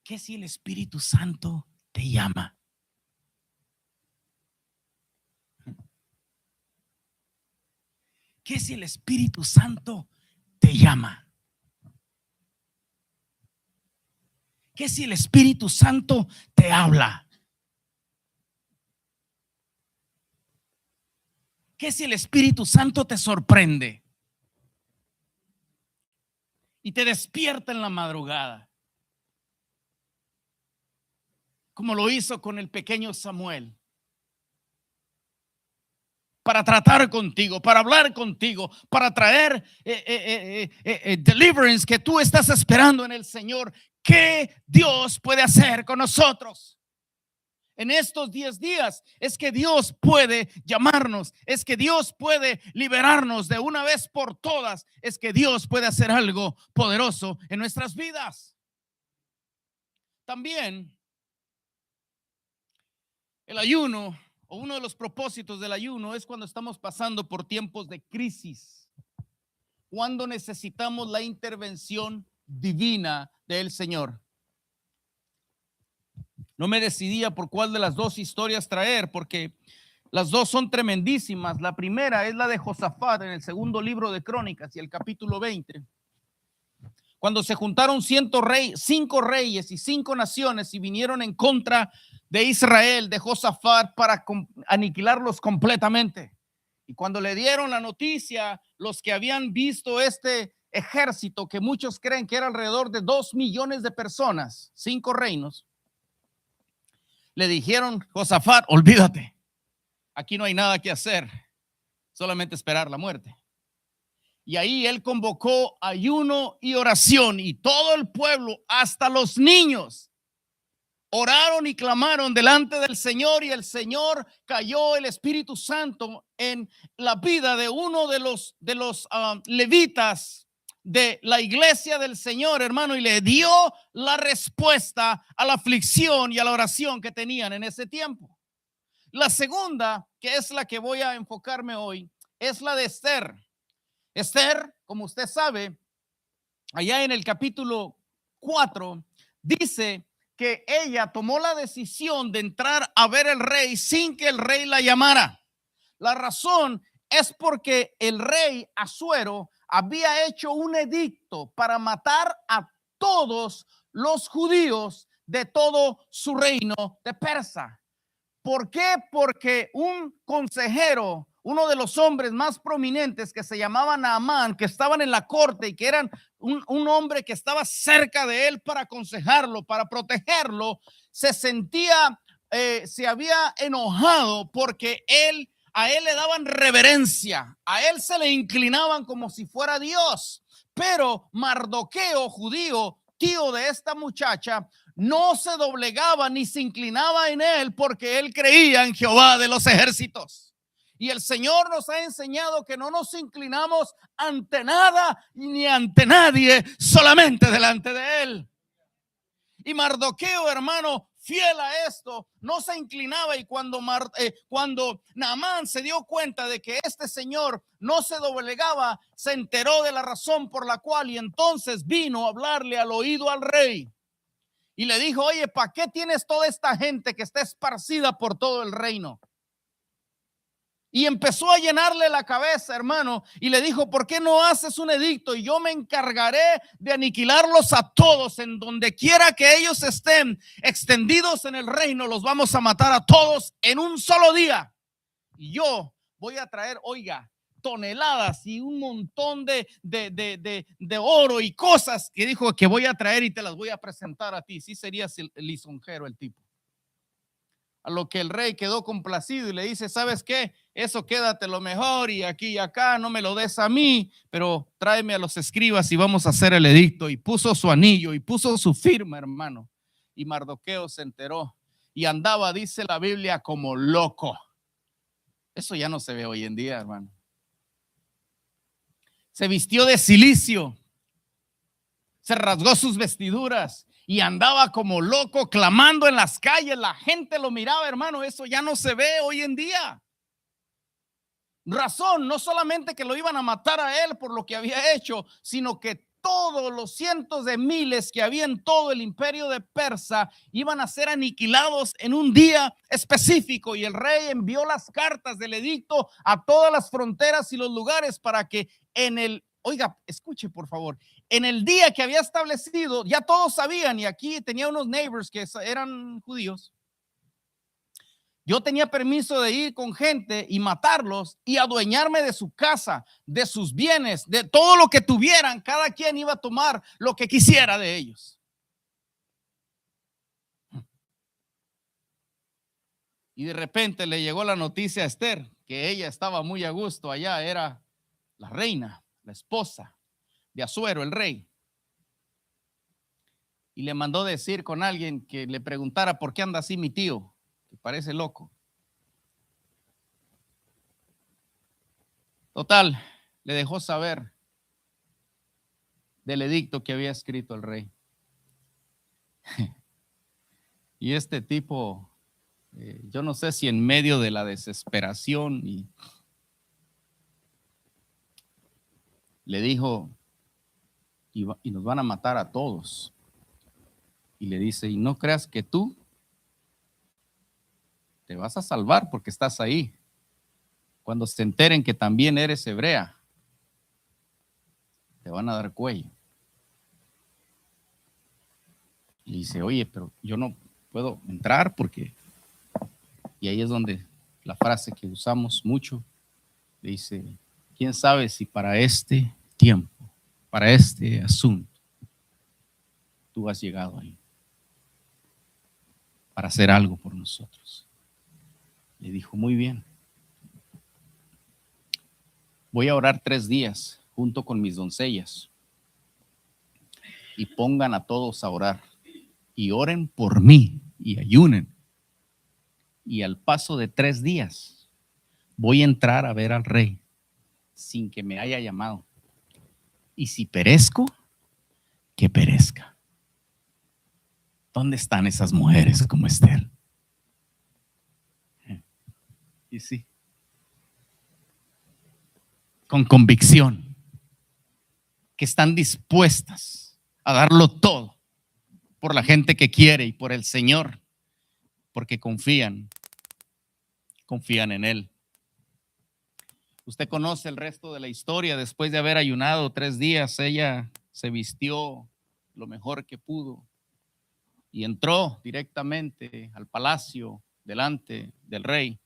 ¿qué si el Espíritu Santo te llama? ¿Qué si el Espíritu Santo te llama? ¿Qué si el Espíritu Santo te habla? ¿Qué si el Espíritu Santo te sorprende y te despierta en la madrugada? Como lo hizo con el pequeño Samuel, para tratar contigo, para hablar contigo, para traer deliverance que tú estás esperando en el Señor. ¿Qué Dios puede hacer con nosotros? En estos 10 días es que Dios puede llamarnos, es que Dios puede liberarnos de una vez por todas, es que Dios puede hacer algo poderoso en nuestras vidas. También el ayuno, o uno de los propósitos del ayuno, es cuando estamos pasando por tiempos de crisis, cuando necesitamos la intervención divina del Señor. No me decidía por cuál de las dos historias traer, porque las dos son tremendísimas. La primera es la de Josafat en el segundo libro de Crónicas y el capítulo 20. Cuando se juntaron 5 reyes y 5 naciones y vinieron en contra de Israel, de Josafat, para aniquilarlos completamente. Y cuando le dieron la noticia, los que habían visto este ejército, que muchos creen que era alrededor de 2 millones de personas, 5 reinos, le dijeron: Josafat, olvídate, aquí no hay nada que hacer, solamente esperar la muerte. Y ahí él convocó ayuno y oración, y todo el pueblo, hasta los niños, oraron y clamaron delante del Señor, y el Señor cayó el Espíritu Santo en la vida de uno de los levitas de la iglesia del Señor, hermano, y le dio la respuesta a la aflicción y a la oración que tenían en ese tiempo. La segunda, que es la que voy a enfocarme hoy, es la de Esther. Esther, como usted sabe, allá en el capítulo 4, dice que ella tomó la decisión de entrar a ver al rey sin que el rey la llamara. La razón es porque el rey Asuero había hecho un edicto para matar a todos los judíos de todo su reino de Persia. ¿Por qué? Porque un consejero, uno de los hombres más prominentes, que se llamaba Naamán, que estaban en la corte y que eran un hombre que estaba cerca de él para aconsejarlo, para protegerlo, se había enojado porque a él le daban reverencia, a él se le inclinaban como si fuera Dios. Pero Mardoqueo, judío, tío de esta muchacha, no se doblegaba ni se inclinaba en él, porque él creía en Jehová de los ejércitos. Y el Señor nos ha enseñado que no nos inclinamos ante nada ni ante nadie, solamente delante de él. Y Mardoqueo, hermano, fiel a esto, no se inclinaba. Y cuando Naamán se dio cuenta de que este señor no se doblegaba, se enteró de la razón por la cual, y entonces vino a hablarle al oído al rey y le dijo: oye, ¿para qué tienes toda esta gente que está esparcida por todo el reino? Y empezó a llenarle la cabeza, hermano, y le dijo: ¿por qué no haces un edicto? Y yo me encargaré de aniquilarlos a todos, en donde quiera que ellos estén extendidos en el reino, los vamos a matar a todos en un solo día. Y yo voy a traer, oiga, toneladas y un montón de oro y cosas que dijo que voy a traer y te las voy a presentar a ti. Sí, serías el lisonjero el tipo. A lo que el rey quedó complacido y le dice: ¿sabes qué? Eso quédate lo mejor, y aquí y acá no me lo des a mí, pero tráeme a los escribas y vamos a hacer el edicto. Y puso su anillo y puso su firma, hermano. Y Mardoqueo se enteró y andaba, dice la Biblia, como loco. Eso ya no se ve hoy en día, hermano. Se vistió de cilicio, se rasgó sus vestiduras y andaba como loco clamando en las calles. La gente lo miraba, hermano. Eso ya no se ve hoy en día. Razón, no solamente que lo iban a matar a él por lo que había hecho, sino que todos los cientos de miles que había en todo el imperio de Persa iban a ser aniquilados en un día específico. Y el rey envió las cartas del edicto a todas las fronteras y los lugares para que oiga, escuche por favor, en el día que había establecido, ya todos sabían, y aquí tenía unos neighbors que eran judíos. Yo tenía permiso de ir con gente y matarlos y adueñarme de su casa, de sus bienes, de todo lo que tuvieran. Cada quien iba a tomar lo que quisiera de ellos. Y de repente le llegó la noticia a Esther que ella estaba muy a gusto allá. Era la reina, la esposa de Asuero, el rey. Y le mandó decir con alguien que le preguntara: ¿por qué anda así mi tío? Que parece loco. Total, le dejó saber del edicto que había escrito el rey. Y este tipo, yo no sé si en medio de la desesperación, le dijo: y nos van a matar a todos. Y le dice: y no creas que tú te vas a salvar porque estás ahí. Cuando se enteren que también eres hebrea, te van a dar cuello. Y dice: oye, pero yo no puedo entrar porque... Y ahí es donde la frase que usamos mucho, dice: quién sabe si para este tiempo, para este asunto, tú has llegado ahí para hacer algo por nosotros. Le dijo: muy bien, voy a orar 3 días junto con mis doncellas, y pongan a todos a orar y oren por mí y ayunen, y al paso de 3 días voy a entrar a ver al rey sin que me haya llamado, y si perezco, que perezca. ¿Dónde están esas mujeres como Esther? Y sí, con convicción, que están dispuestas a darlo todo por la gente que quiere y por el Señor, porque confían en Él. Usted conoce el resto de la historia. Después de haber ayunado 3 días, ella se vistió lo mejor que pudo y entró directamente al palacio delante del rey.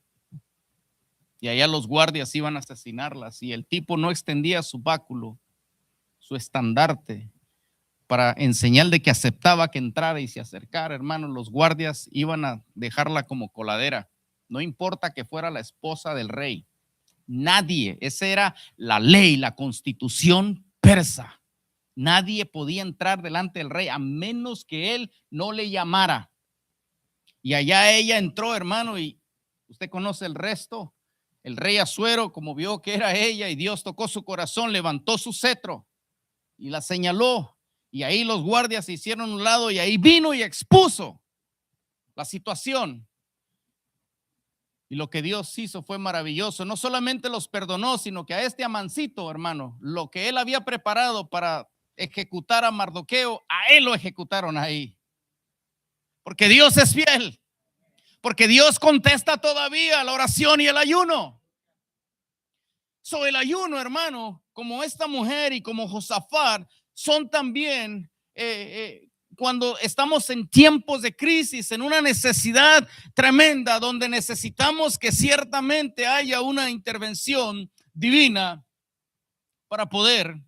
Y allá los guardias iban a asesinarlas, y el tipo no extendía su báculo, su estandarte, para en señal de que aceptaba que entrara y se acercara. Hermano, los guardias iban a dejarla como coladera. No importa que fuera la esposa del rey. Nadie, esa era la ley, la constitución persa. Nadie podía entrar delante del rey a menos que él no le llamara. Y allá ella entró, hermano, y usted conoce el resto. El rey Asuero, como vio que era ella y Dios tocó su corazón, levantó su cetro y la señaló. Y ahí los guardias se hicieron a un lado, y ahí vino y expuso la situación. Y lo que Dios hizo fue maravilloso. No solamente los perdonó, sino que a este Amancito, hermano, lo que él había preparado para ejecutar a Mardoqueo, a él lo ejecutaron ahí. Porque Dios es fiel. Porque Dios contesta todavía la oración y el ayuno. El ayuno, hermano, como esta mujer y como Josafat, son también cuando estamos en tiempos de crisis, en una necesidad tremenda, donde necesitamos que ciertamente haya una intervención divina para poder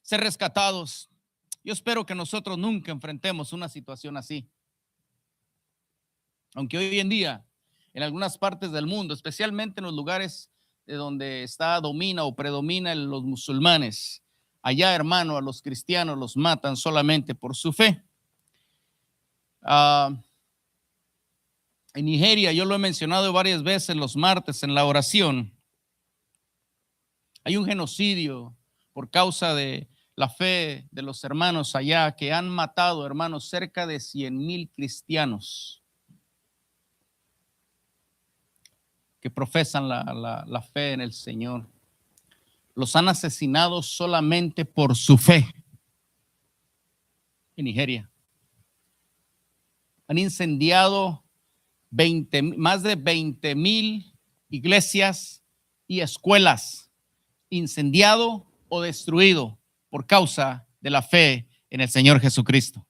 ser rescatados. Yo espero que nosotros nunca enfrentemos una situación así. Aunque hoy en día, en algunas partes del mundo, especialmente en los lugares de donde domina o predomina los musulmanes, allá, hermano, a los cristianos los matan solamente por su fe. En Nigeria, yo lo he mencionado varias veces los martes en la oración, hay un genocidio por causa de la fe de los hermanos allá, que han matado, hermanos, cerca de 100,000 cristianos que profesan la fe en el Señor. Los han asesinado solamente por su fe en Nigeria. Han incendiado más de 20,000 iglesias y escuelas, incendiado o destruido por causa de la fe en el Señor Jesucristo.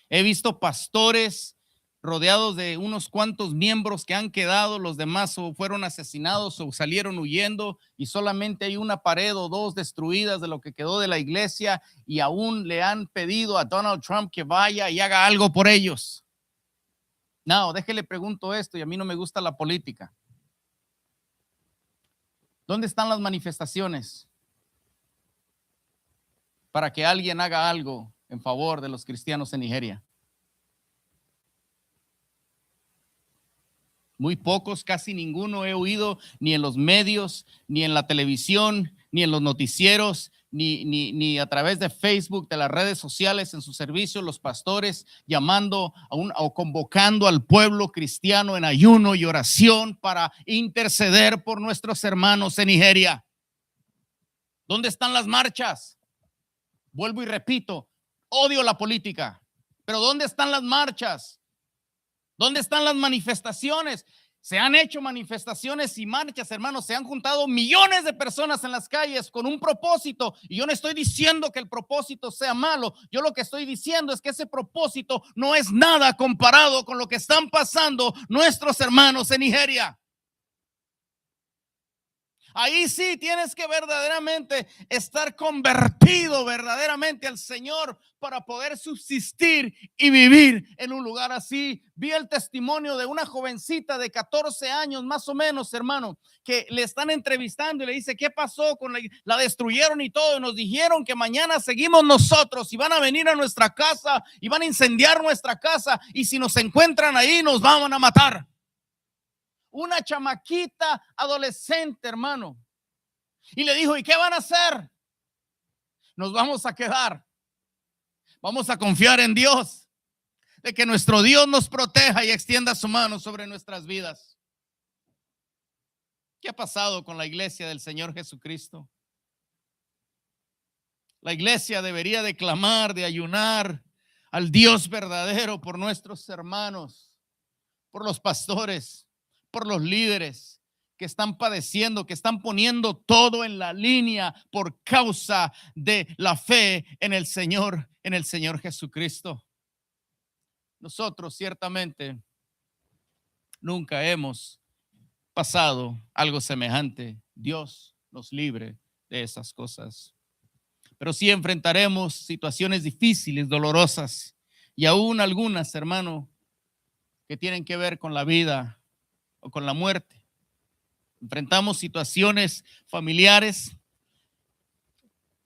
He visto pastores rodeados de unos cuantos miembros que han quedado, los demás o fueron asesinados o salieron huyendo, y solamente hay una pared o dos destruidas de lo que quedó de la iglesia, y aún le han pedido a Donald Trump que vaya y haga algo por ellos. No, déjele pregunto esto, y a mí no me gusta la política. ¿Dónde están las manifestaciones para que alguien haga algo en favor de los cristianos en Nigeria? Muy pocos, casi ninguno he oído, ni en los medios, ni en la televisión, ni en los noticieros, ni a través de Facebook, de las redes sociales, en su servicio, los pastores llamando o convocando al pueblo cristiano en ayuno y oración para interceder por nuestros hermanos en Nigeria. ¿Dónde están las marchas? Vuelvo y repito, odio la política, pero ¿dónde están las marchas? ¿Dónde están las manifestaciones? Se han hecho manifestaciones y marchas, hermanos. Se han juntado millones de personas en las calles con un propósito. Y yo no estoy diciendo que el propósito sea malo. Yo lo que estoy diciendo es que ese propósito no es nada comparado con lo que están pasando nuestros hermanos en Nigeria. Ahí sí tienes que verdaderamente estar convertido verdaderamente al Señor para poder subsistir y vivir en un lugar así. Vi el testimonio de una jovencita de 14 años más o menos, hermano, que le están entrevistando y le dice, ¿qué pasó con la destruyeron y todo? Y nos dijeron que mañana seguimos nosotros y van a venir a nuestra casa y van a incendiar nuestra casa, y si nos encuentran ahí nos van a matar. Una chamaquita adolescente, hermano. Y le dijo, ¿y qué van a hacer? Nos vamos a quedar. Vamos a confiar en Dios, de que nuestro Dios nos proteja y extienda su mano sobre nuestras vidas. ¿Qué ha pasado con la iglesia del Señor Jesucristo? La iglesia debería de clamar, de ayunar al Dios verdadero por nuestros hermanos, por los pastores, por los líderes que están padeciendo, que están poniendo todo en la línea por causa de la fe en el Señor Jesucristo. Nosotros ciertamente nunca hemos pasado algo semejante. Dios nos libre de esas cosas. Pero sí enfrentaremos situaciones difíciles, dolorosas, y aún algunas, hermano, que tienen que ver con la vida o con la muerte. Enfrentamos situaciones familiares,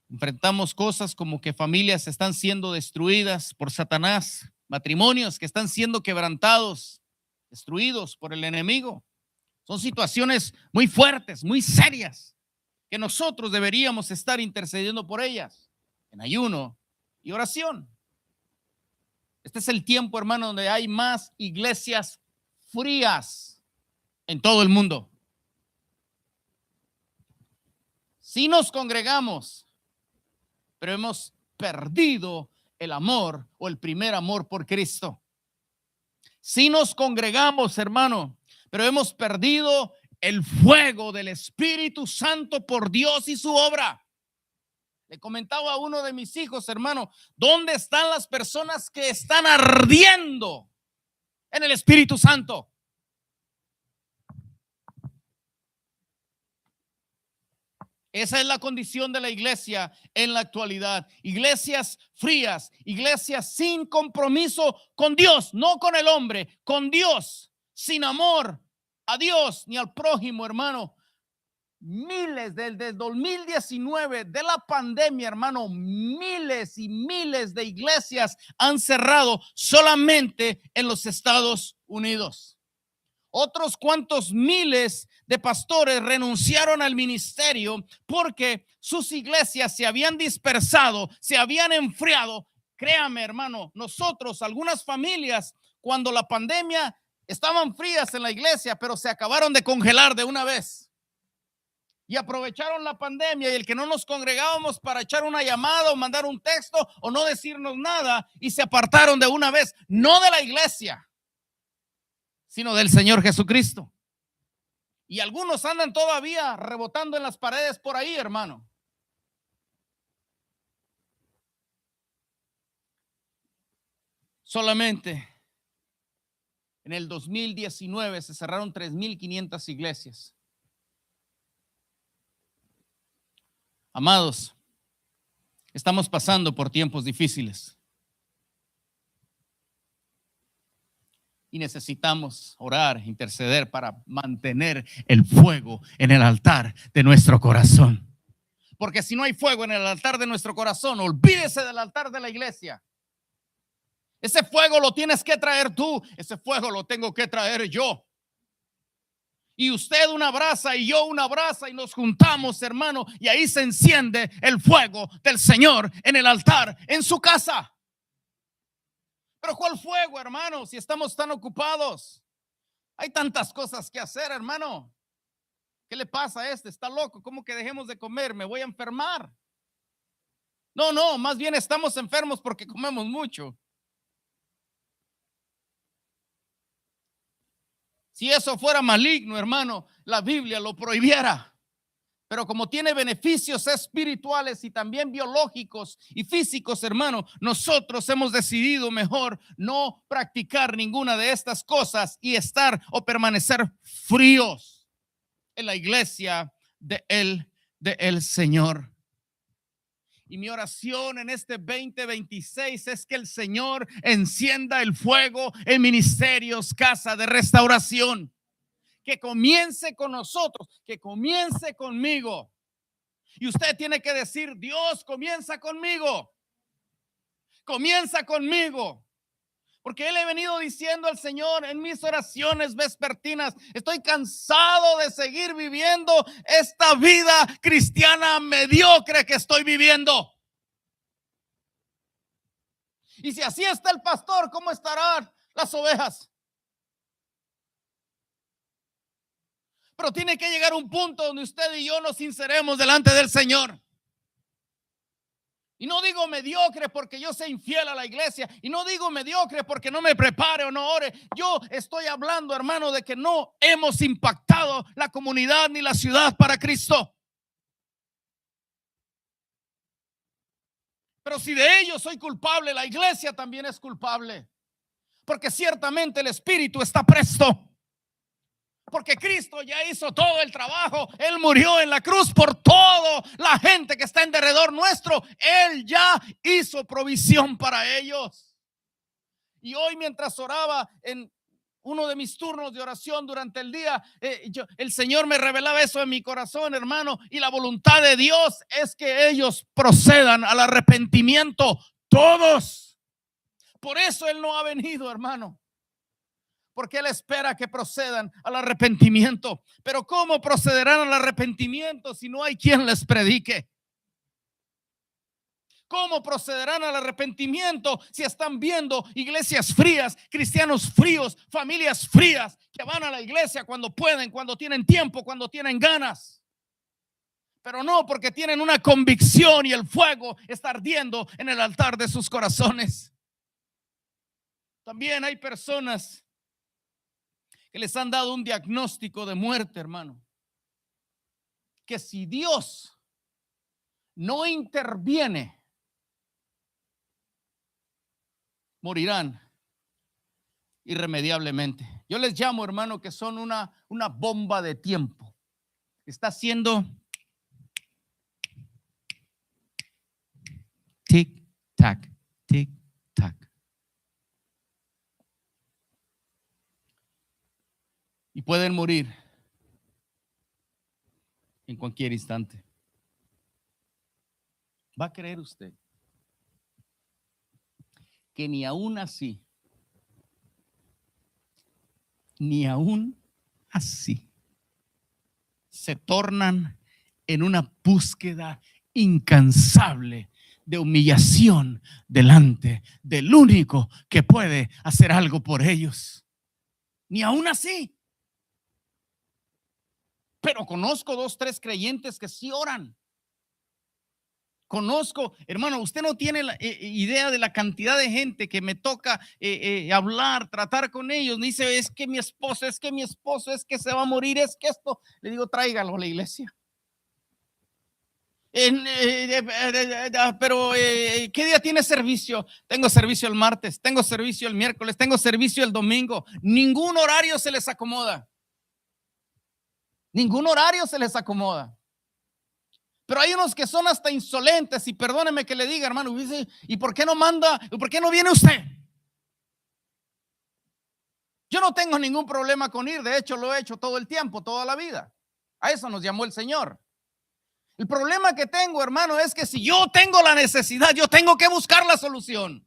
enfrentamos cosas como que familias están siendo destruidas por Satanás, matrimonios que están siendo quebrantados, destruidos por el enemigo. Son situaciones muy fuertes, muy serias, que nosotros deberíamos estar intercediendo por ellas en ayuno y oración. Este es el tiempo, hermano, donde hay más iglesias frías en todo el mundo. Sí nos congregamos, pero hemos perdido el amor o el primer amor por Cristo. Sí nos congregamos, hermano, pero hemos perdido el fuego del Espíritu Santo por Dios y su obra. Le comentaba a uno de mis hijos, hermano, ¿dónde están las personas que están ardiendo en el Espíritu Santo? Esa es la condición de la iglesia en la actualidad. Iglesias frías, iglesias sin compromiso con Dios, no con el hombre, con Dios, sin amor a Dios ni al prójimo, hermano. Miles desde 2019, de la pandemia, hermano, miles y miles de iglesias han cerrado solamente en los Estados Unidos. Otros cuantos miles de pastores renunciaron al ministerio porque sus iglesias se habían dispersado, se habían enfriado. Créame, hermano, nosotros, algunas familias, cuando la pandemia estaban frías en la iglesia, pero se acabaron de congelar de una vez. Y aprovecharon la pandemia y el que no nos congregábamos para echar una llamada o mandar un texto o no decirnos nada, y se apartaron de una vez, no de la iglesia, sino del Señor Jesucristo. Y algunos andan todavía rebotando en las paredes por ahí, hermano. Solamente en el 2019 se cerraron 3,500 iglesias. Amados, estamos pasando por tiempos difíciles. Y necesitamos orar, interceder para mantener el fuego en el altar de nuestro corazón. Porque si no hay fuego en el altar de nuestro corazón, olvídese del altar de la iglesia. Ese fuego lo tienes que traer tú, ese fuego lo tengo que traer yo. Y usted una brasa y yo una brasa y nos juntamos, hermano, y ahí se enciende el fuego del Señor en el altar, en su casa. Pero ¿cuál fuego, hermano? Si estamos tan ocupados. Hay tantas cosas que hacer, hermano. ¿Qué le pasa a este? Está loco. ¿Cómo que dejemos de comer? Me voy a enfermar. No, más bien estamos enfermos porque comemos mucho. Si eso fuera maligno, hermano, la Biblia lo prohibiera. Pero como tiene beneficios espirituales y también biológicos y físicos, hermano, nosotros hemos decidido mejor no practicar ninguna de estas cosas y estar o permanecer fríos en la iglesia de el Señor. Y mi oración en este 2026 es que el Señor encienda el fuego en Ministerios Casa de Restauración. Que comience con nosotros, que comience conmigo. Y usted tiene que decir: Dios, comienza conmigo. Comienza conmigo. Porque le he venido diciendo al Señor en mis oraciones vespertinas: estoy cansado de seguir viviendo esta vida cristiana mediocre que estoy viviendo. Y si así está el pastor, ¿cómo estarán las ovejas? Pero tiene que llegar un punto donde usted y yo nos sinceremos delante del Señor. Y no digo mediocre porque yo sea infiel a la iglesia. Y no digo mediocre porque no me prepare o no ore. Yo estoy hablando, hermano, de que no hemos impactado la comunidad ni la ciudad para Cristo. Pero si de ello soy culpable, la iglesia también es culpable. Porque ciertamente el Espíritu está presto. Porque Cristo ya hizo todo el trabajo. Él murió en la cruz por toda la gente que está en derredor nuestro. Él ya hizo provisión para ellos. Y hoy, mientras oraba en uno de mis turnos de oración durante el día, el Señor me revelaba eso en mi corazón, hermano. Y la voluntad de Dios es que ellos procedan al arrepentimiento, todos. Por eso Él no ha venido, hermano. Porque Él espera que procedan al arrepentimiento. Pero ¿cómo procederán al arrepentimiento si no hay quien les predique? ¿Cómo procederán al arrepentimiento si están viendo iglesias frías, cristianos fríos, familias frías que van a la iglesia cuando pueden, cuando tienen tiempo, cuando tienen ganas? Pero no porque tienen una convicción y el fuego está ardiendo en el altar de sus corazones. También hay personas que les han dado un diagnóstico de muerte, hermano. Que si Dios no interviene, morirán irremediablemente. Yo les llamo, hermano, que son una bomba de tiempo. Está haciendo tic, tac, tic, tac. Y pueden morir en cualquier instante. ¿Va a creer usted que ni aún así, se tornan en una búsqueda incansable de humillación delante del único que puede hacer algo por ellos? Ni aún así. Pero conozco 2, 3 creyentes que sí oran. Conozco, hermano, usted no tiene la idea de la cantidad de gente que me toca hablar, tratar con ellos. Me dice, es que mi esposo, es que mi esposo, es que se va a morir, es que esto. Le digo, tráigalo a la iglesia. Pero ¿qué día tiene servicio? Tengo servicio el martes, tengo servicio el miércoles, tengo servicio el domingo. Ningún horario se les acomoda. Ningún horario se les acomoda. Pero hay unos que son hasta insolentes, y perdóneme que le diga, hermano, ¿y por qué no manda? ¿Y por qué no viene usted? Yo no tengo ningún problema con ir, de hecho lo he hecho todo el tiempo, toda la vida. A eso nos llamó el Señor. El problema que tengo, hermano, es que si yo tengo la necesidad, yo tengo que buscar la solución.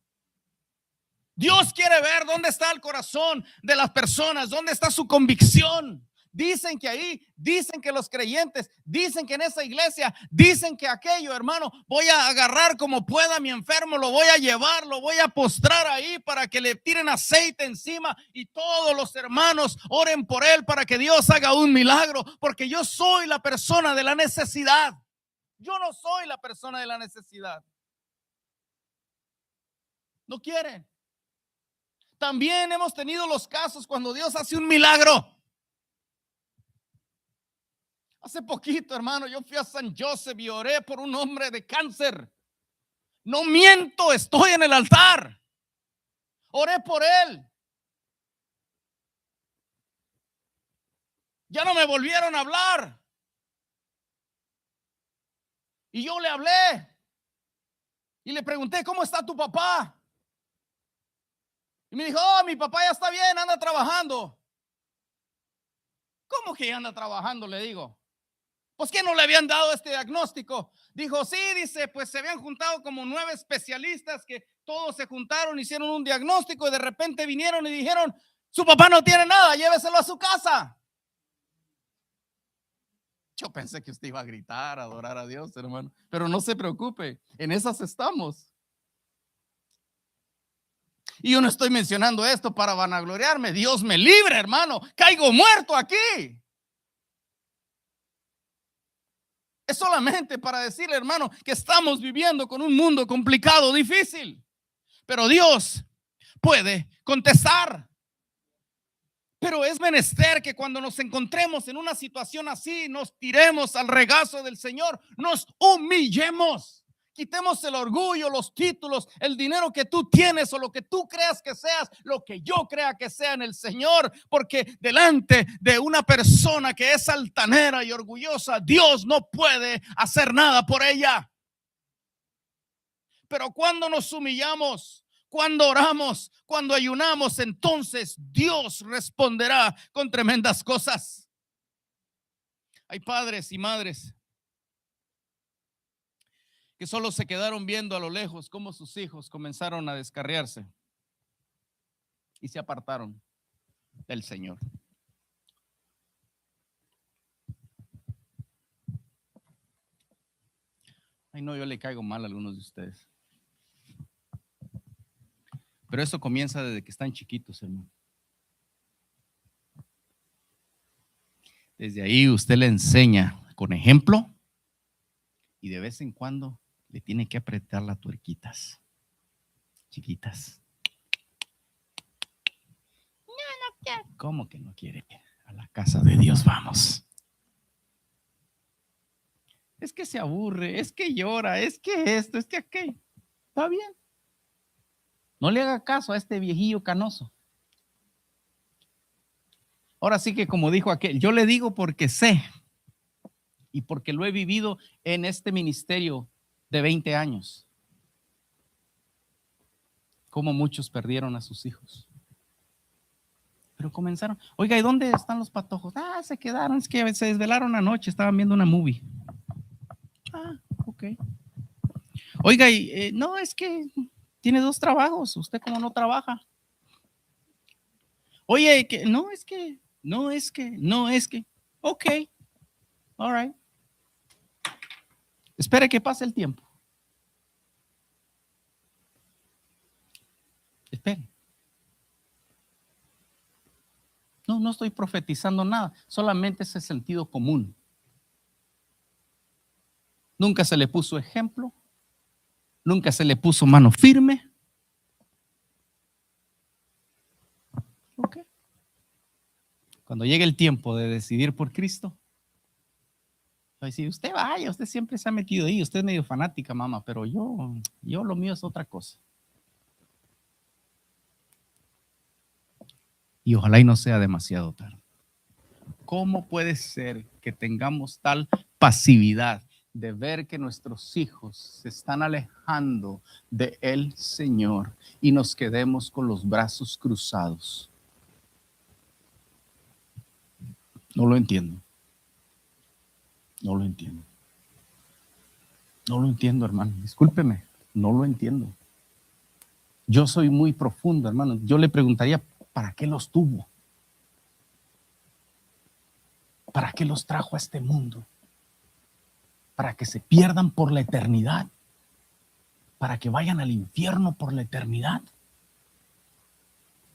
Dios quiere ver dónde está el corazón de las personas, dónde está su convicción. Dicen que ahí, dicen que los creyentes, dicen que en esa iglesia, dicen que aquello, hermano, voy a agarrar como pueda a mi enfermo, lo voy a llevar, lo voy a postrar ahí para que le tiren aceite encima y todos los hermanos oren por él para que Dios haga un milagro, porque yo soy la persona de la necesidad. Yo no soy la persona de la necesidad. No quieren. También hemos tenido los casos cuando Dios hace un milagro. Hace poquito, hermano, yo fui a San Joseph y oré por un hombre de cáncer. No miento, estoy en el altar. Oré por él. Ya no me volvieron a hablar. Y yo le hablé. Y le pregunté, ¿cómo está tu papá? Y me dijo, mi papá ya está bien, anda trabajando. ¿Cómo que ya anda trabajando? Le digo. Pues que no le habían dado este diagnóstico. Dijo, sí, dice, pues se habían juntado como 9 especialistas que todos se juntaron, hicieron un diagnóstico y de repente vinieron y dijeron, su papá no tiene nada, lléveselo a su casa. Yo pensé que usted iba a gritar, a adorar a Dios, hermano, pero no se preocupe, en esas estamos. Y yo no estoy mencionando esto para vanagloriarme, Dios me libre, hermano, caigo muerto aquí. Es solamente para decirle, hermano, que estamos viviendo con un mundo complicado, difícil. Pero Dios puede contestar. Pero es menester que cuando nos encontremos en una situación así, nos tiremos al regazo del Señor, nos humillemos. Quitemos el orgullo, los títulos, el dinero que tú tienes o lo que tú creas que seas, lo que yo crea que sea en el Señor, porque delante de una persona que es altanera y orgullosa, Dios no puede hacer nada por ella. Pero cuando nos humillamos, cuando oramos, cuando ayunamos, entonces Dios responderá con tremendas cosas. Hay padres y madres que solo se quedaron viendo a lo lejos cómo sus hijos comenzaron a descarriarse y se apartaron del Señor. Ay, no, yo le caigo mal a algunos de ustedes. Pero eso comienza desde que están chiquitos, hermano. Desde ahí usted le enseña con ejemplo y de vez en cuando le tiene que apretar las tuerquitas chiquitas. No quiere. ¿Cómo que no quiere? A la casa de Dios vamos. Es que se aburre, es que llora, es que esto, es que aquello. Está bien. No le haga caso a este viejillo canoso. Ahora sí que como dijo aquel, yo le digo porque sé y porque lo he vivido en este ministerio de 20 años. Como muchos perdieron a sus hijos. Pero comenzaron, oiga, ¿y dónde están los patojos? Ah, se quedaron, es que se desvelaron anoche, estaban viendo una movie. Ah, ok. Oiga, y, no, es que tiene 2 trabajos, ¿usted cómo no trabaja? Oye, que no es que, ok, all right. Espere que pase el tiempo. Espere. No estoy profetizando nada, solamente ese sentido común. Nunca se le puso ejemplo, nunca se le puso mano firme. Ok. Cuando llegue el tiempo de decidir por Cristo, va a decir, usted vaya, usted siempre se ha metido ahí, usted es medio fanática, mamá, pero yo lo mío es otra cosa. Y ojalá y no sea demasiado tarde. ¿Cómo puede ser que tengamos tal pasividad de ver que nuestros hijos se están alejando del Señor y nos quedemos con los brazos cruzados? No lo entiendo. No lo entiendo. No lo entiendo, hermano. Discúlpeme, no lo entiendo. Yo soy muy profundo, hermano. Yo le preguntaría, ¿para qué los tuvo? ¿Para qué los trajo a este mundo? ¿Para que se pierdan por la eternidad? ¿Para que vayan al infierno por la eternidad?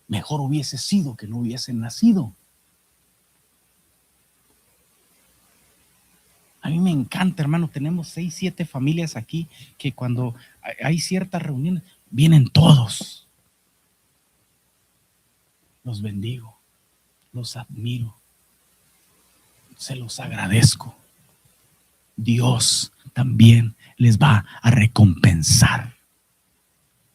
Mejor hubiese sido que no hubiesen nacido. A mí me encanta, hermano. Tenemos 6, 7 familias aquí que cuando hay ciertas reuniones, vienen todos. Los bendigo, los admiro, se los agradezco. Dios también les va a recompensar.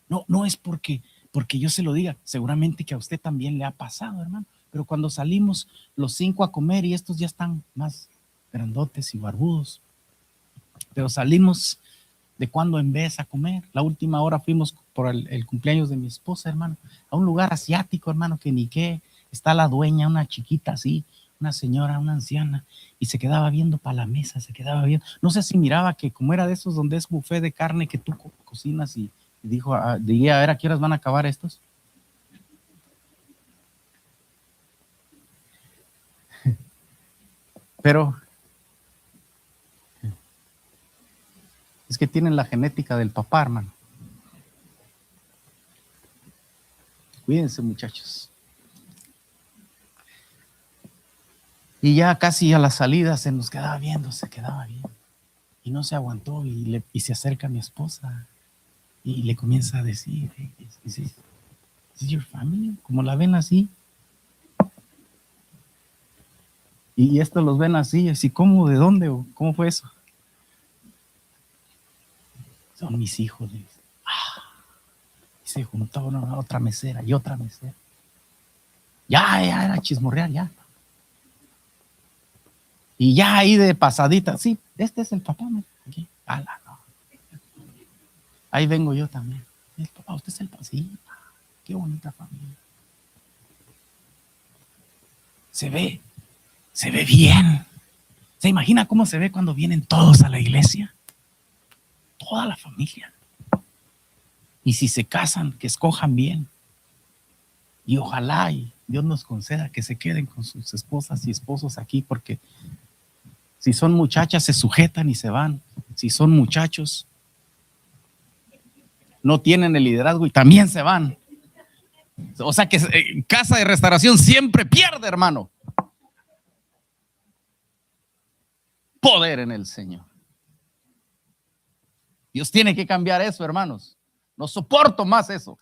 No es porque yo se lo diga, seguramente que a usted también le ha pasado, hermano. Pero cuando salimos los 5 a comer y estos ya están más grandotes y barbudos, pero salimos de cuando en vez a comer. La última hora fuimos por el cumpleaños de mi esposa, hermano, a un lugar asiático, hermano, que ni qué. Está la dueña, una chiquita así, una señora, una anciana, y se quedaba viendo para la mesa, se quedaba viendo. No sé si miraba que como era de esos donde es buffet de carne que tú cocinas y dijo, dije, a ver, ¿a qué horas van a acabar estos? Pero es que tienen la genética del papá, hermano. Cuídense, muchachos. Y ya casi a la salida se nos quedaba viendo, se quedaba bien. Y no se aguantó y se acerca a mi esposa y le comienza a decir, ¿Is your family? Como la ven así. Y estos los ven así, ¿cómo? ¿De dónde? ¿Cómo fue eso? Son mis hijos. Y se juntó una otra mesera y otra mesera. Ya era chismorrear, ya. Y ya ahí de pasadita, sí, este es el papá, aquí. Ala, no. Ahí vengo yo también. El papá, usted es el papá, sí. Qué bonita familia. Se ve bien. ¿Se imagina cómo se ve cuando vienen todos a la iglesia? Toda la familia. Y si se casan, que escojan bien. Y ojalá y Dios nos conceda que se queden con sus esposas y esposos aquí, porque si son muchachas se sujetan y se van. Si son muchachos no tienen el liderazgo y también se van. O sea que casa de restauración siempre pierde, hermano. Poder en el Señor. Dios tiene que cambiar eso, hermanos. No soporto más eso.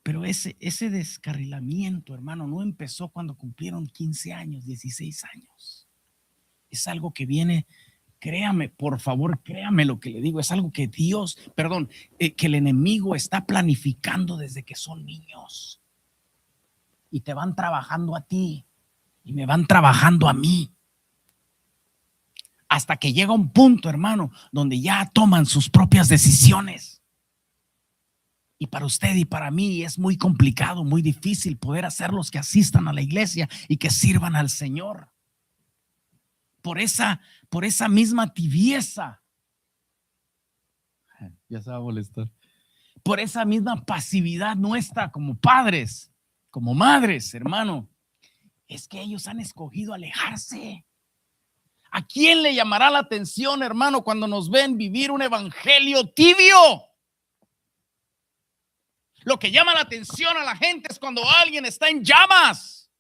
Pero ese descarrilamiento, hermano, no empezó cuando cumplieron 15 años, 16 años. Es algo que viene, créame, por favor, créame lo que le digo, es algo que Dios, que el enemigo está planificando desde que son niños. Y te van trabajando a ti y me van trabajando a mí. Hasta que llega un punto, hermano, donde ya toman sus propias decisiones. Y para usted y para mí es muy complicado, muy difícil poder hacerlos que asistan a la iglesia y que sirvan al Señor. Por esa misma tibieza. Ya se va a molestar. Por esa misma pasividad nuestra como padres, como madres, hermano. Es que ellos han escogido alejarse. ¿A quién le llamará la atención, hermano, cuando nos ven vivir un evangelio tibio? Lo que llama la atención a la gente es cuando alguien está en llamas,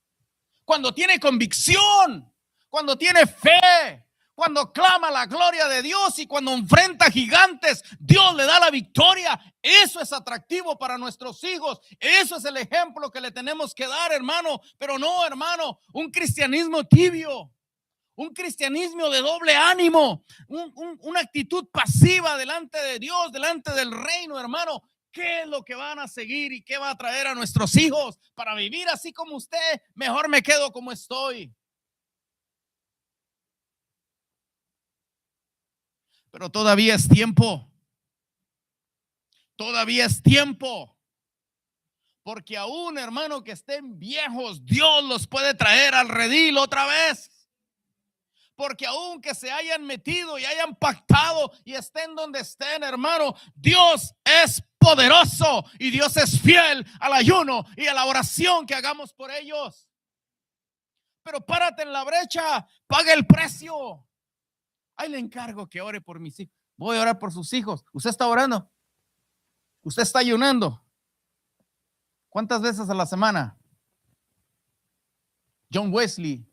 cuando tiene convicción, cuando tiene fe, cuando clama la gloria de Dios y cuando enfrenta gigantes, Dios le da la victoria. Eso es atractivo para nuestros hijos. Eso es el ejemplo que le tenemos que dar, hermano. Pero no, hermano, un cristianismo tibio, un cristianismo de doble ánimo, una actitud pasiva delante de Dios, delante del reino, hermano. ¿Qué es lo que van a seguir y qué va a traer a nuestros hijos? Para vivir así como usted, mejor me quedo como estoy. Pero todavía es tiempo. Todavía es tiempo. Porque aún, hermano, que estén viejos, Dios los puede traer al redil otra vez. Porque aún que se hayan metido y hayan pactado y estén donde estén, hermano, Dios es poderoso y Dios es fiel al ayuno y a la oración que hagamos por ellos. Pero párate en la brecha, paga el precio. Ahí le encargo que ore por mis hijos. Voy a orar por sus hijos. Usted está orando. Usted está ayunando. ¿Cuántas veces a la semana? John Wesley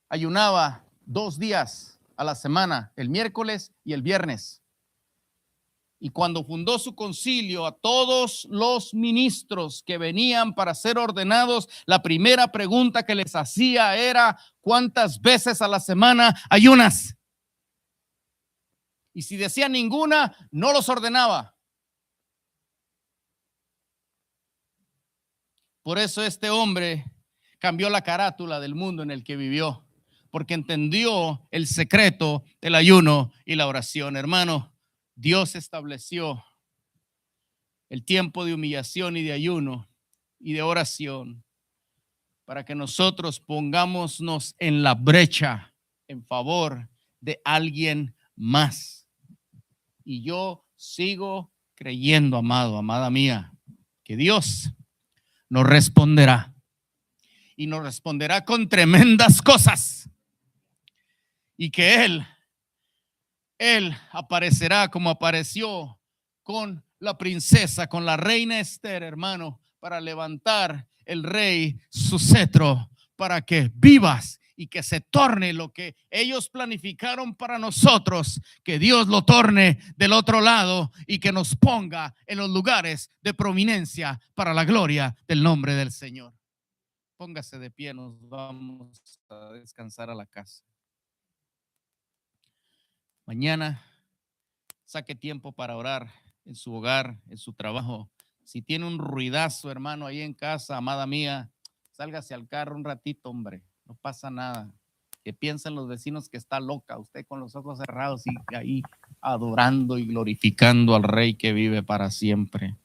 ayunaba 2 días a la semana, el miércoles y el viernes. Y cuando fundó su concilio, a todos los ministros que venían para ser ordenados, la primera pregunta que les hacía era: ¿cuántas veces a la semana ayunas? Y si decía ninguna, no los ordenaba. Por eso este hombre cambió la carátula del mundo en el que vivió, porque entendió el secreto del ayuno y la oración. Hermano, Dios estableció el tiempo de humillación y de ayuno y de oración para que nosotros pongámonos en la brecha en favor de alguien más. Y yo sigo creyendo, amado, amada mía, que Dios nos responderá. Y nos responderá con tremendas cosas. Y que Él aparecerá como apareció con la princesa, con la reina Esther, hermano, para levantar el rey su cetro, para que vivas y que se torne lo que ellos planificaron para nosotros, que Dios lo torne del otro lado y que nos ponga en los lugares de prominencia para la gloria del nombre del Señor. Póngase de pie, nos vamos a descansar a la casa. Mañana saque tiempo para orar en su hogar, en su trabajo. Si tiene un ruidazo, hermano, ahí en casa, amada mía, sálgase al carro un ratito, hombre. No pasa nada. Que piensen los vecinos que está loca, usted con los ojos cerrados y ahí adorando y glorificando al Rey que vive para siempre.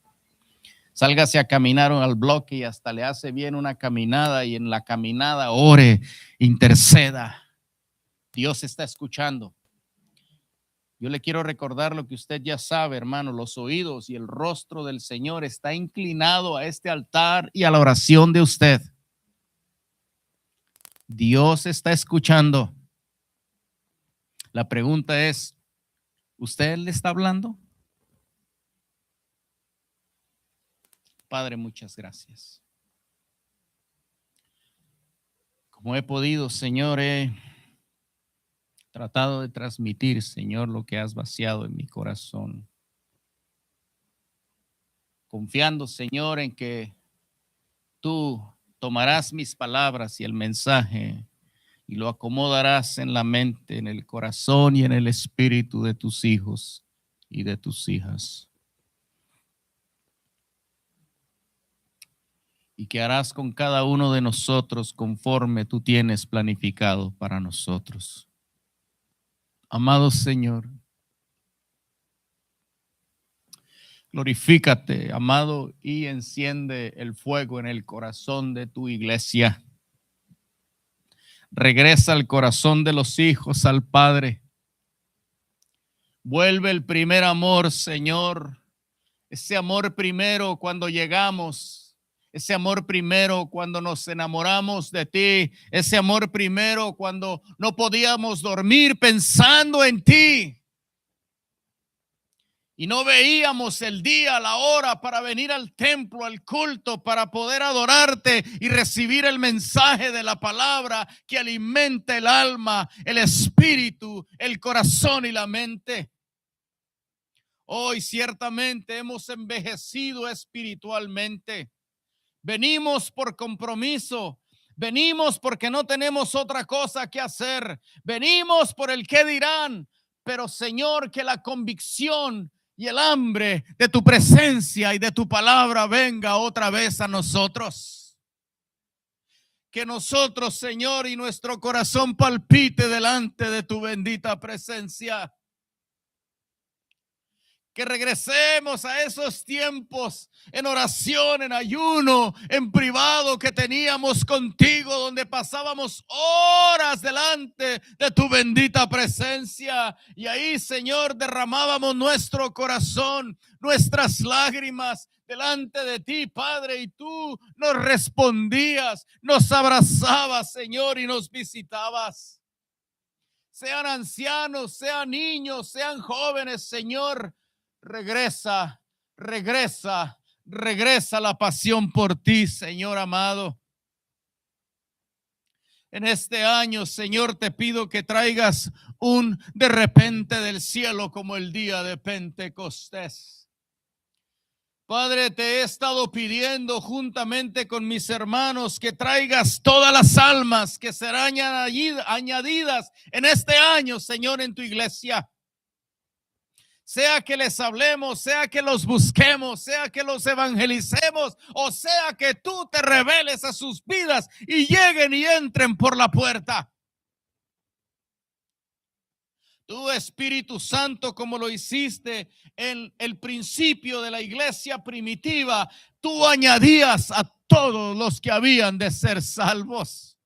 Sálgase a caminar al bloque y hasta le hace bien una caminada, y en la caminada ore, interceda. Dios está escuchando. Yo le quiero recordar lo que usted ya sabe, hermano: los oídos y el rostro del Señor está inclinado a este altar y a la oración de usted. Dios está escuchando. La pregunta es, ¿usted le está hablando? Padre, muchas gracias. Como he podido, Señor, he tratado de transmitir, Señor, lo que has vaciado en mi corazón. Confiando, Señor, en que tú tomarás mis palabras y el mensaje y lo acomodarás en la mente, en el corazón y en el espíritu de tus hijos y de tus hijas. Y que harás con cada uno de nosotros conforme tú tienes planificado para nosotros. Amado Señor, glorifícate, amado, y enciende el fuego en el corazón de tu iglesia. Regresa al corazón de los hijos al Padre. Vuelve el primer amor, Señor. Ese amor primero cuando llegamos. Ese amor primero cuando nos enamoramos de ti. Ese amor primero cuando no podíamos dormir pensando en ti. Y no veíamos el día, la hora para venir al templo, al culto, para poder adorarte y recibir el mensaje de la palabra que alimenta el alma, el espíritu, el corazón y la mente. Hoy ciertamente hemos envejecido espiritualmente. Venimos por compromiso. Venimos porque no tenemos otra cosa que hacer. Venimos por el qué dirán. Pero Señor, que la convicción y el hambre de tu presencia y de tu palabra venga otra vez a nosotros. Que nosotros, Señor, y nuestro corazón palpite delante de tu bendita presencia. Que regresemos a esos tiempos en oración, en ayuno, en privado que teníamos contigo, donde pasábamos horas delante de tu bendita presencia. Y ahí, Señor, derramábamos nuestro corazón, nuestras lágrimas delante de ti, Padre, y tú nos respondías, nos abrazabas, Señor, y nos visitabas. Sean ancianos, sean niños, sean jóvenes, Señor. Regresa la pasión por ti, Señor amado. En este año, Señor, te pido que traigas un de repente del cielo como el día de Pentecostés. Padre, te he estado pidiendo juntamente con mis hermanos que traigas todas las almas que serán añadidas en este año, Señor, en tu iglesia. Sea que les hablemos, sea que los busquemos, sea que los evangelicemos, o sea que tú te reveles a sus vidas y lleguen y entren por la puerta. Tú, Espíritu Santo, como lo hiciste en el principio de la iglesia primitiva, tú añadías a todos los que habían de ser salvos.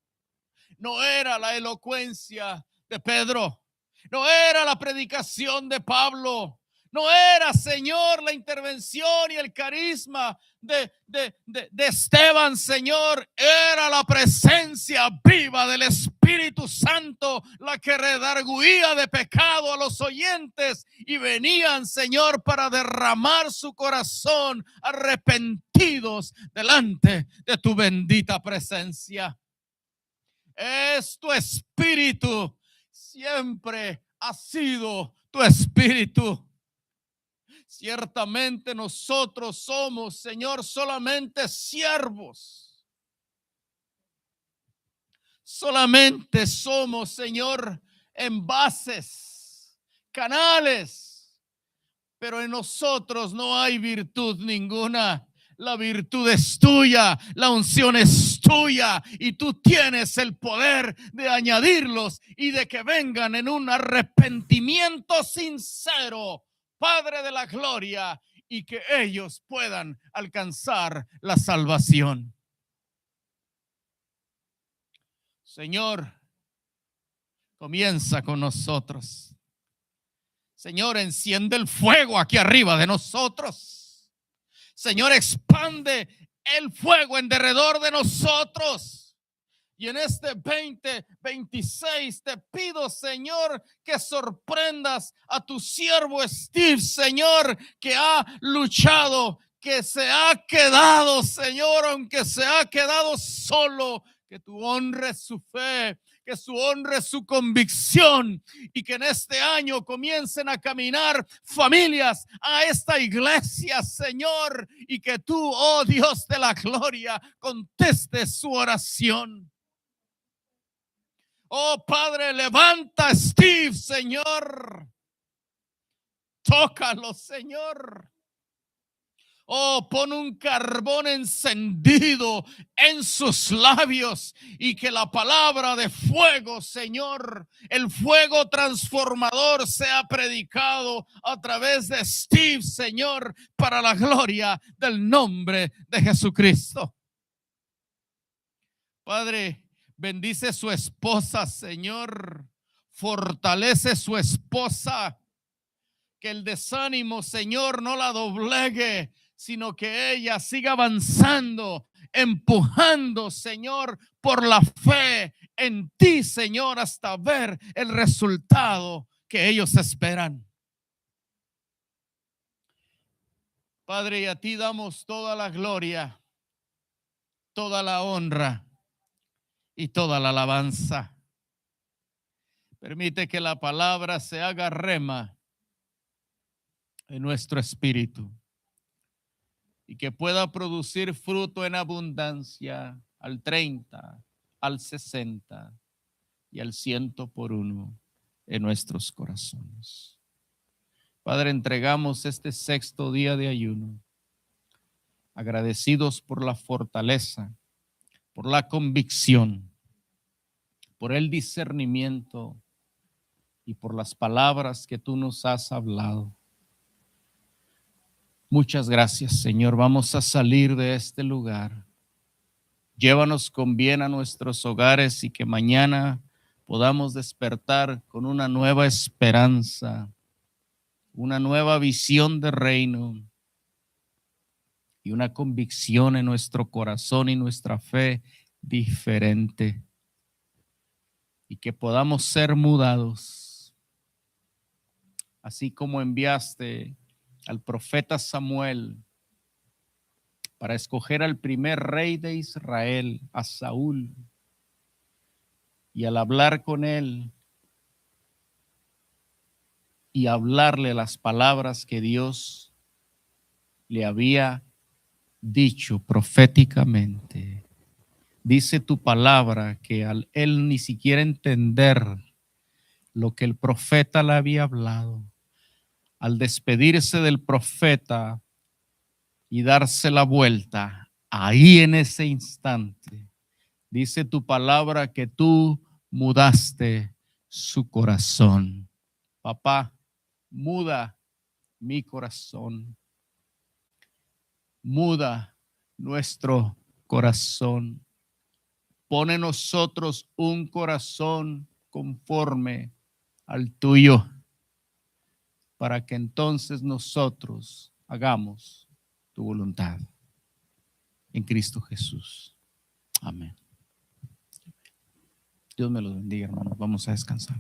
No era la elocuencia de Pedro, no era la predicación de Pablo, no era, Señor, la intervención y el carisma de Esteban, Señor. Era la presencia viva del Espíritu Santo la que redarguía de pecado a los oyentes y venían, Señor, para derramar su corazón arrepentidos delante de tu bendita presencia. Es tu espíritu, siempre ha sido tu espíritu. Ciertamente nosotros somos, Señor, solamente siervos. Solamente somos, Señor, envases, canales, pero en nosotros no hay virtud ninguna. La virtud es tuya, la unción es tuya y tú tienes el poder de añadirlos y de que vengan en un arrepentimiento sincero, Padre de la gloria, y que ellos puedan alcanzar la salvación. Señor, comienza con nosotros. Señor, enciende el fuego aquí arriba de nosotros. Señor, expande el fuego en derredor de nosotros. Y en este 2026 te pido, Señor, que sorprendas a tu siervo Steve, Señor, que ha luchado, que se ha quedado, Señor, aunque se ha quedado solo, que tú honres su fe, que tú honres su convicción y que en este año comiencen a caminar familias a esta iglesia, Señor, y que tú, oh Dios de la gloria, contestes su oración. Oh Padre, levanta a Steve, Señor. Tócalo, Señor. Oh, pon un carbón encendido en sus labios y que la palabra de fuego, Señor, el fuego transformador sea predicado a través de Steve, Señor, para la gloria del nombre de Jesucristo. Padre, bendice su esposa, Señor. Fortalece su esposa. Que el desánimo, Señor, no la doblegue, sino que ella siga avanzando, empujando, Señor, por la fe en ti, Señor, hasta ver el resultado que ellos esperan. Padre, y a ti damos toda la gloria, toda la honra y toda la alabanza. Permite que la palabra se haga rema en nuestro espíritu y que pueda producir fruto en abundancia al 30, al 60 y al 100 por uno en nuestros corazones. Padre, entregamos este sexto día de ayuno, agradecidos por la fortaleza, por la convicción, por el discernimiento y por las palabras que tú nos has hablado. Muchas gracias, Señor. Vamos a salir de este lugar. Llévanos con bien a nuestros hogares y que mañana podamos despertar con una nueva esperanza, una nueva visión de reino y una convicción en nuestro corazón y nuestra fe diferente. Y que podamos ser mudados, así como enviaste al profeta Samuel para escoger al primer rey de Israel, a Saúl, y al hablar con él y hablarle las palabras que Dios le había dicho proféticamente. Dice tu palabra que al él ni siquiera entender lo que el profeta le había hablado, al despedirse del profeta y darse la vuelta, ahí en ese instante, dice tu palabra que tú mudaste su corazón. Papá, muda mi corazón. Muda nuestro corazón. Pone en nosotros un corazón conforme al tuyo, para que entonces nosotros hagamos tu voluntad. En Cristo Jesús. Amén. Dios me los bendiga, hermanos. Vamos a descansar.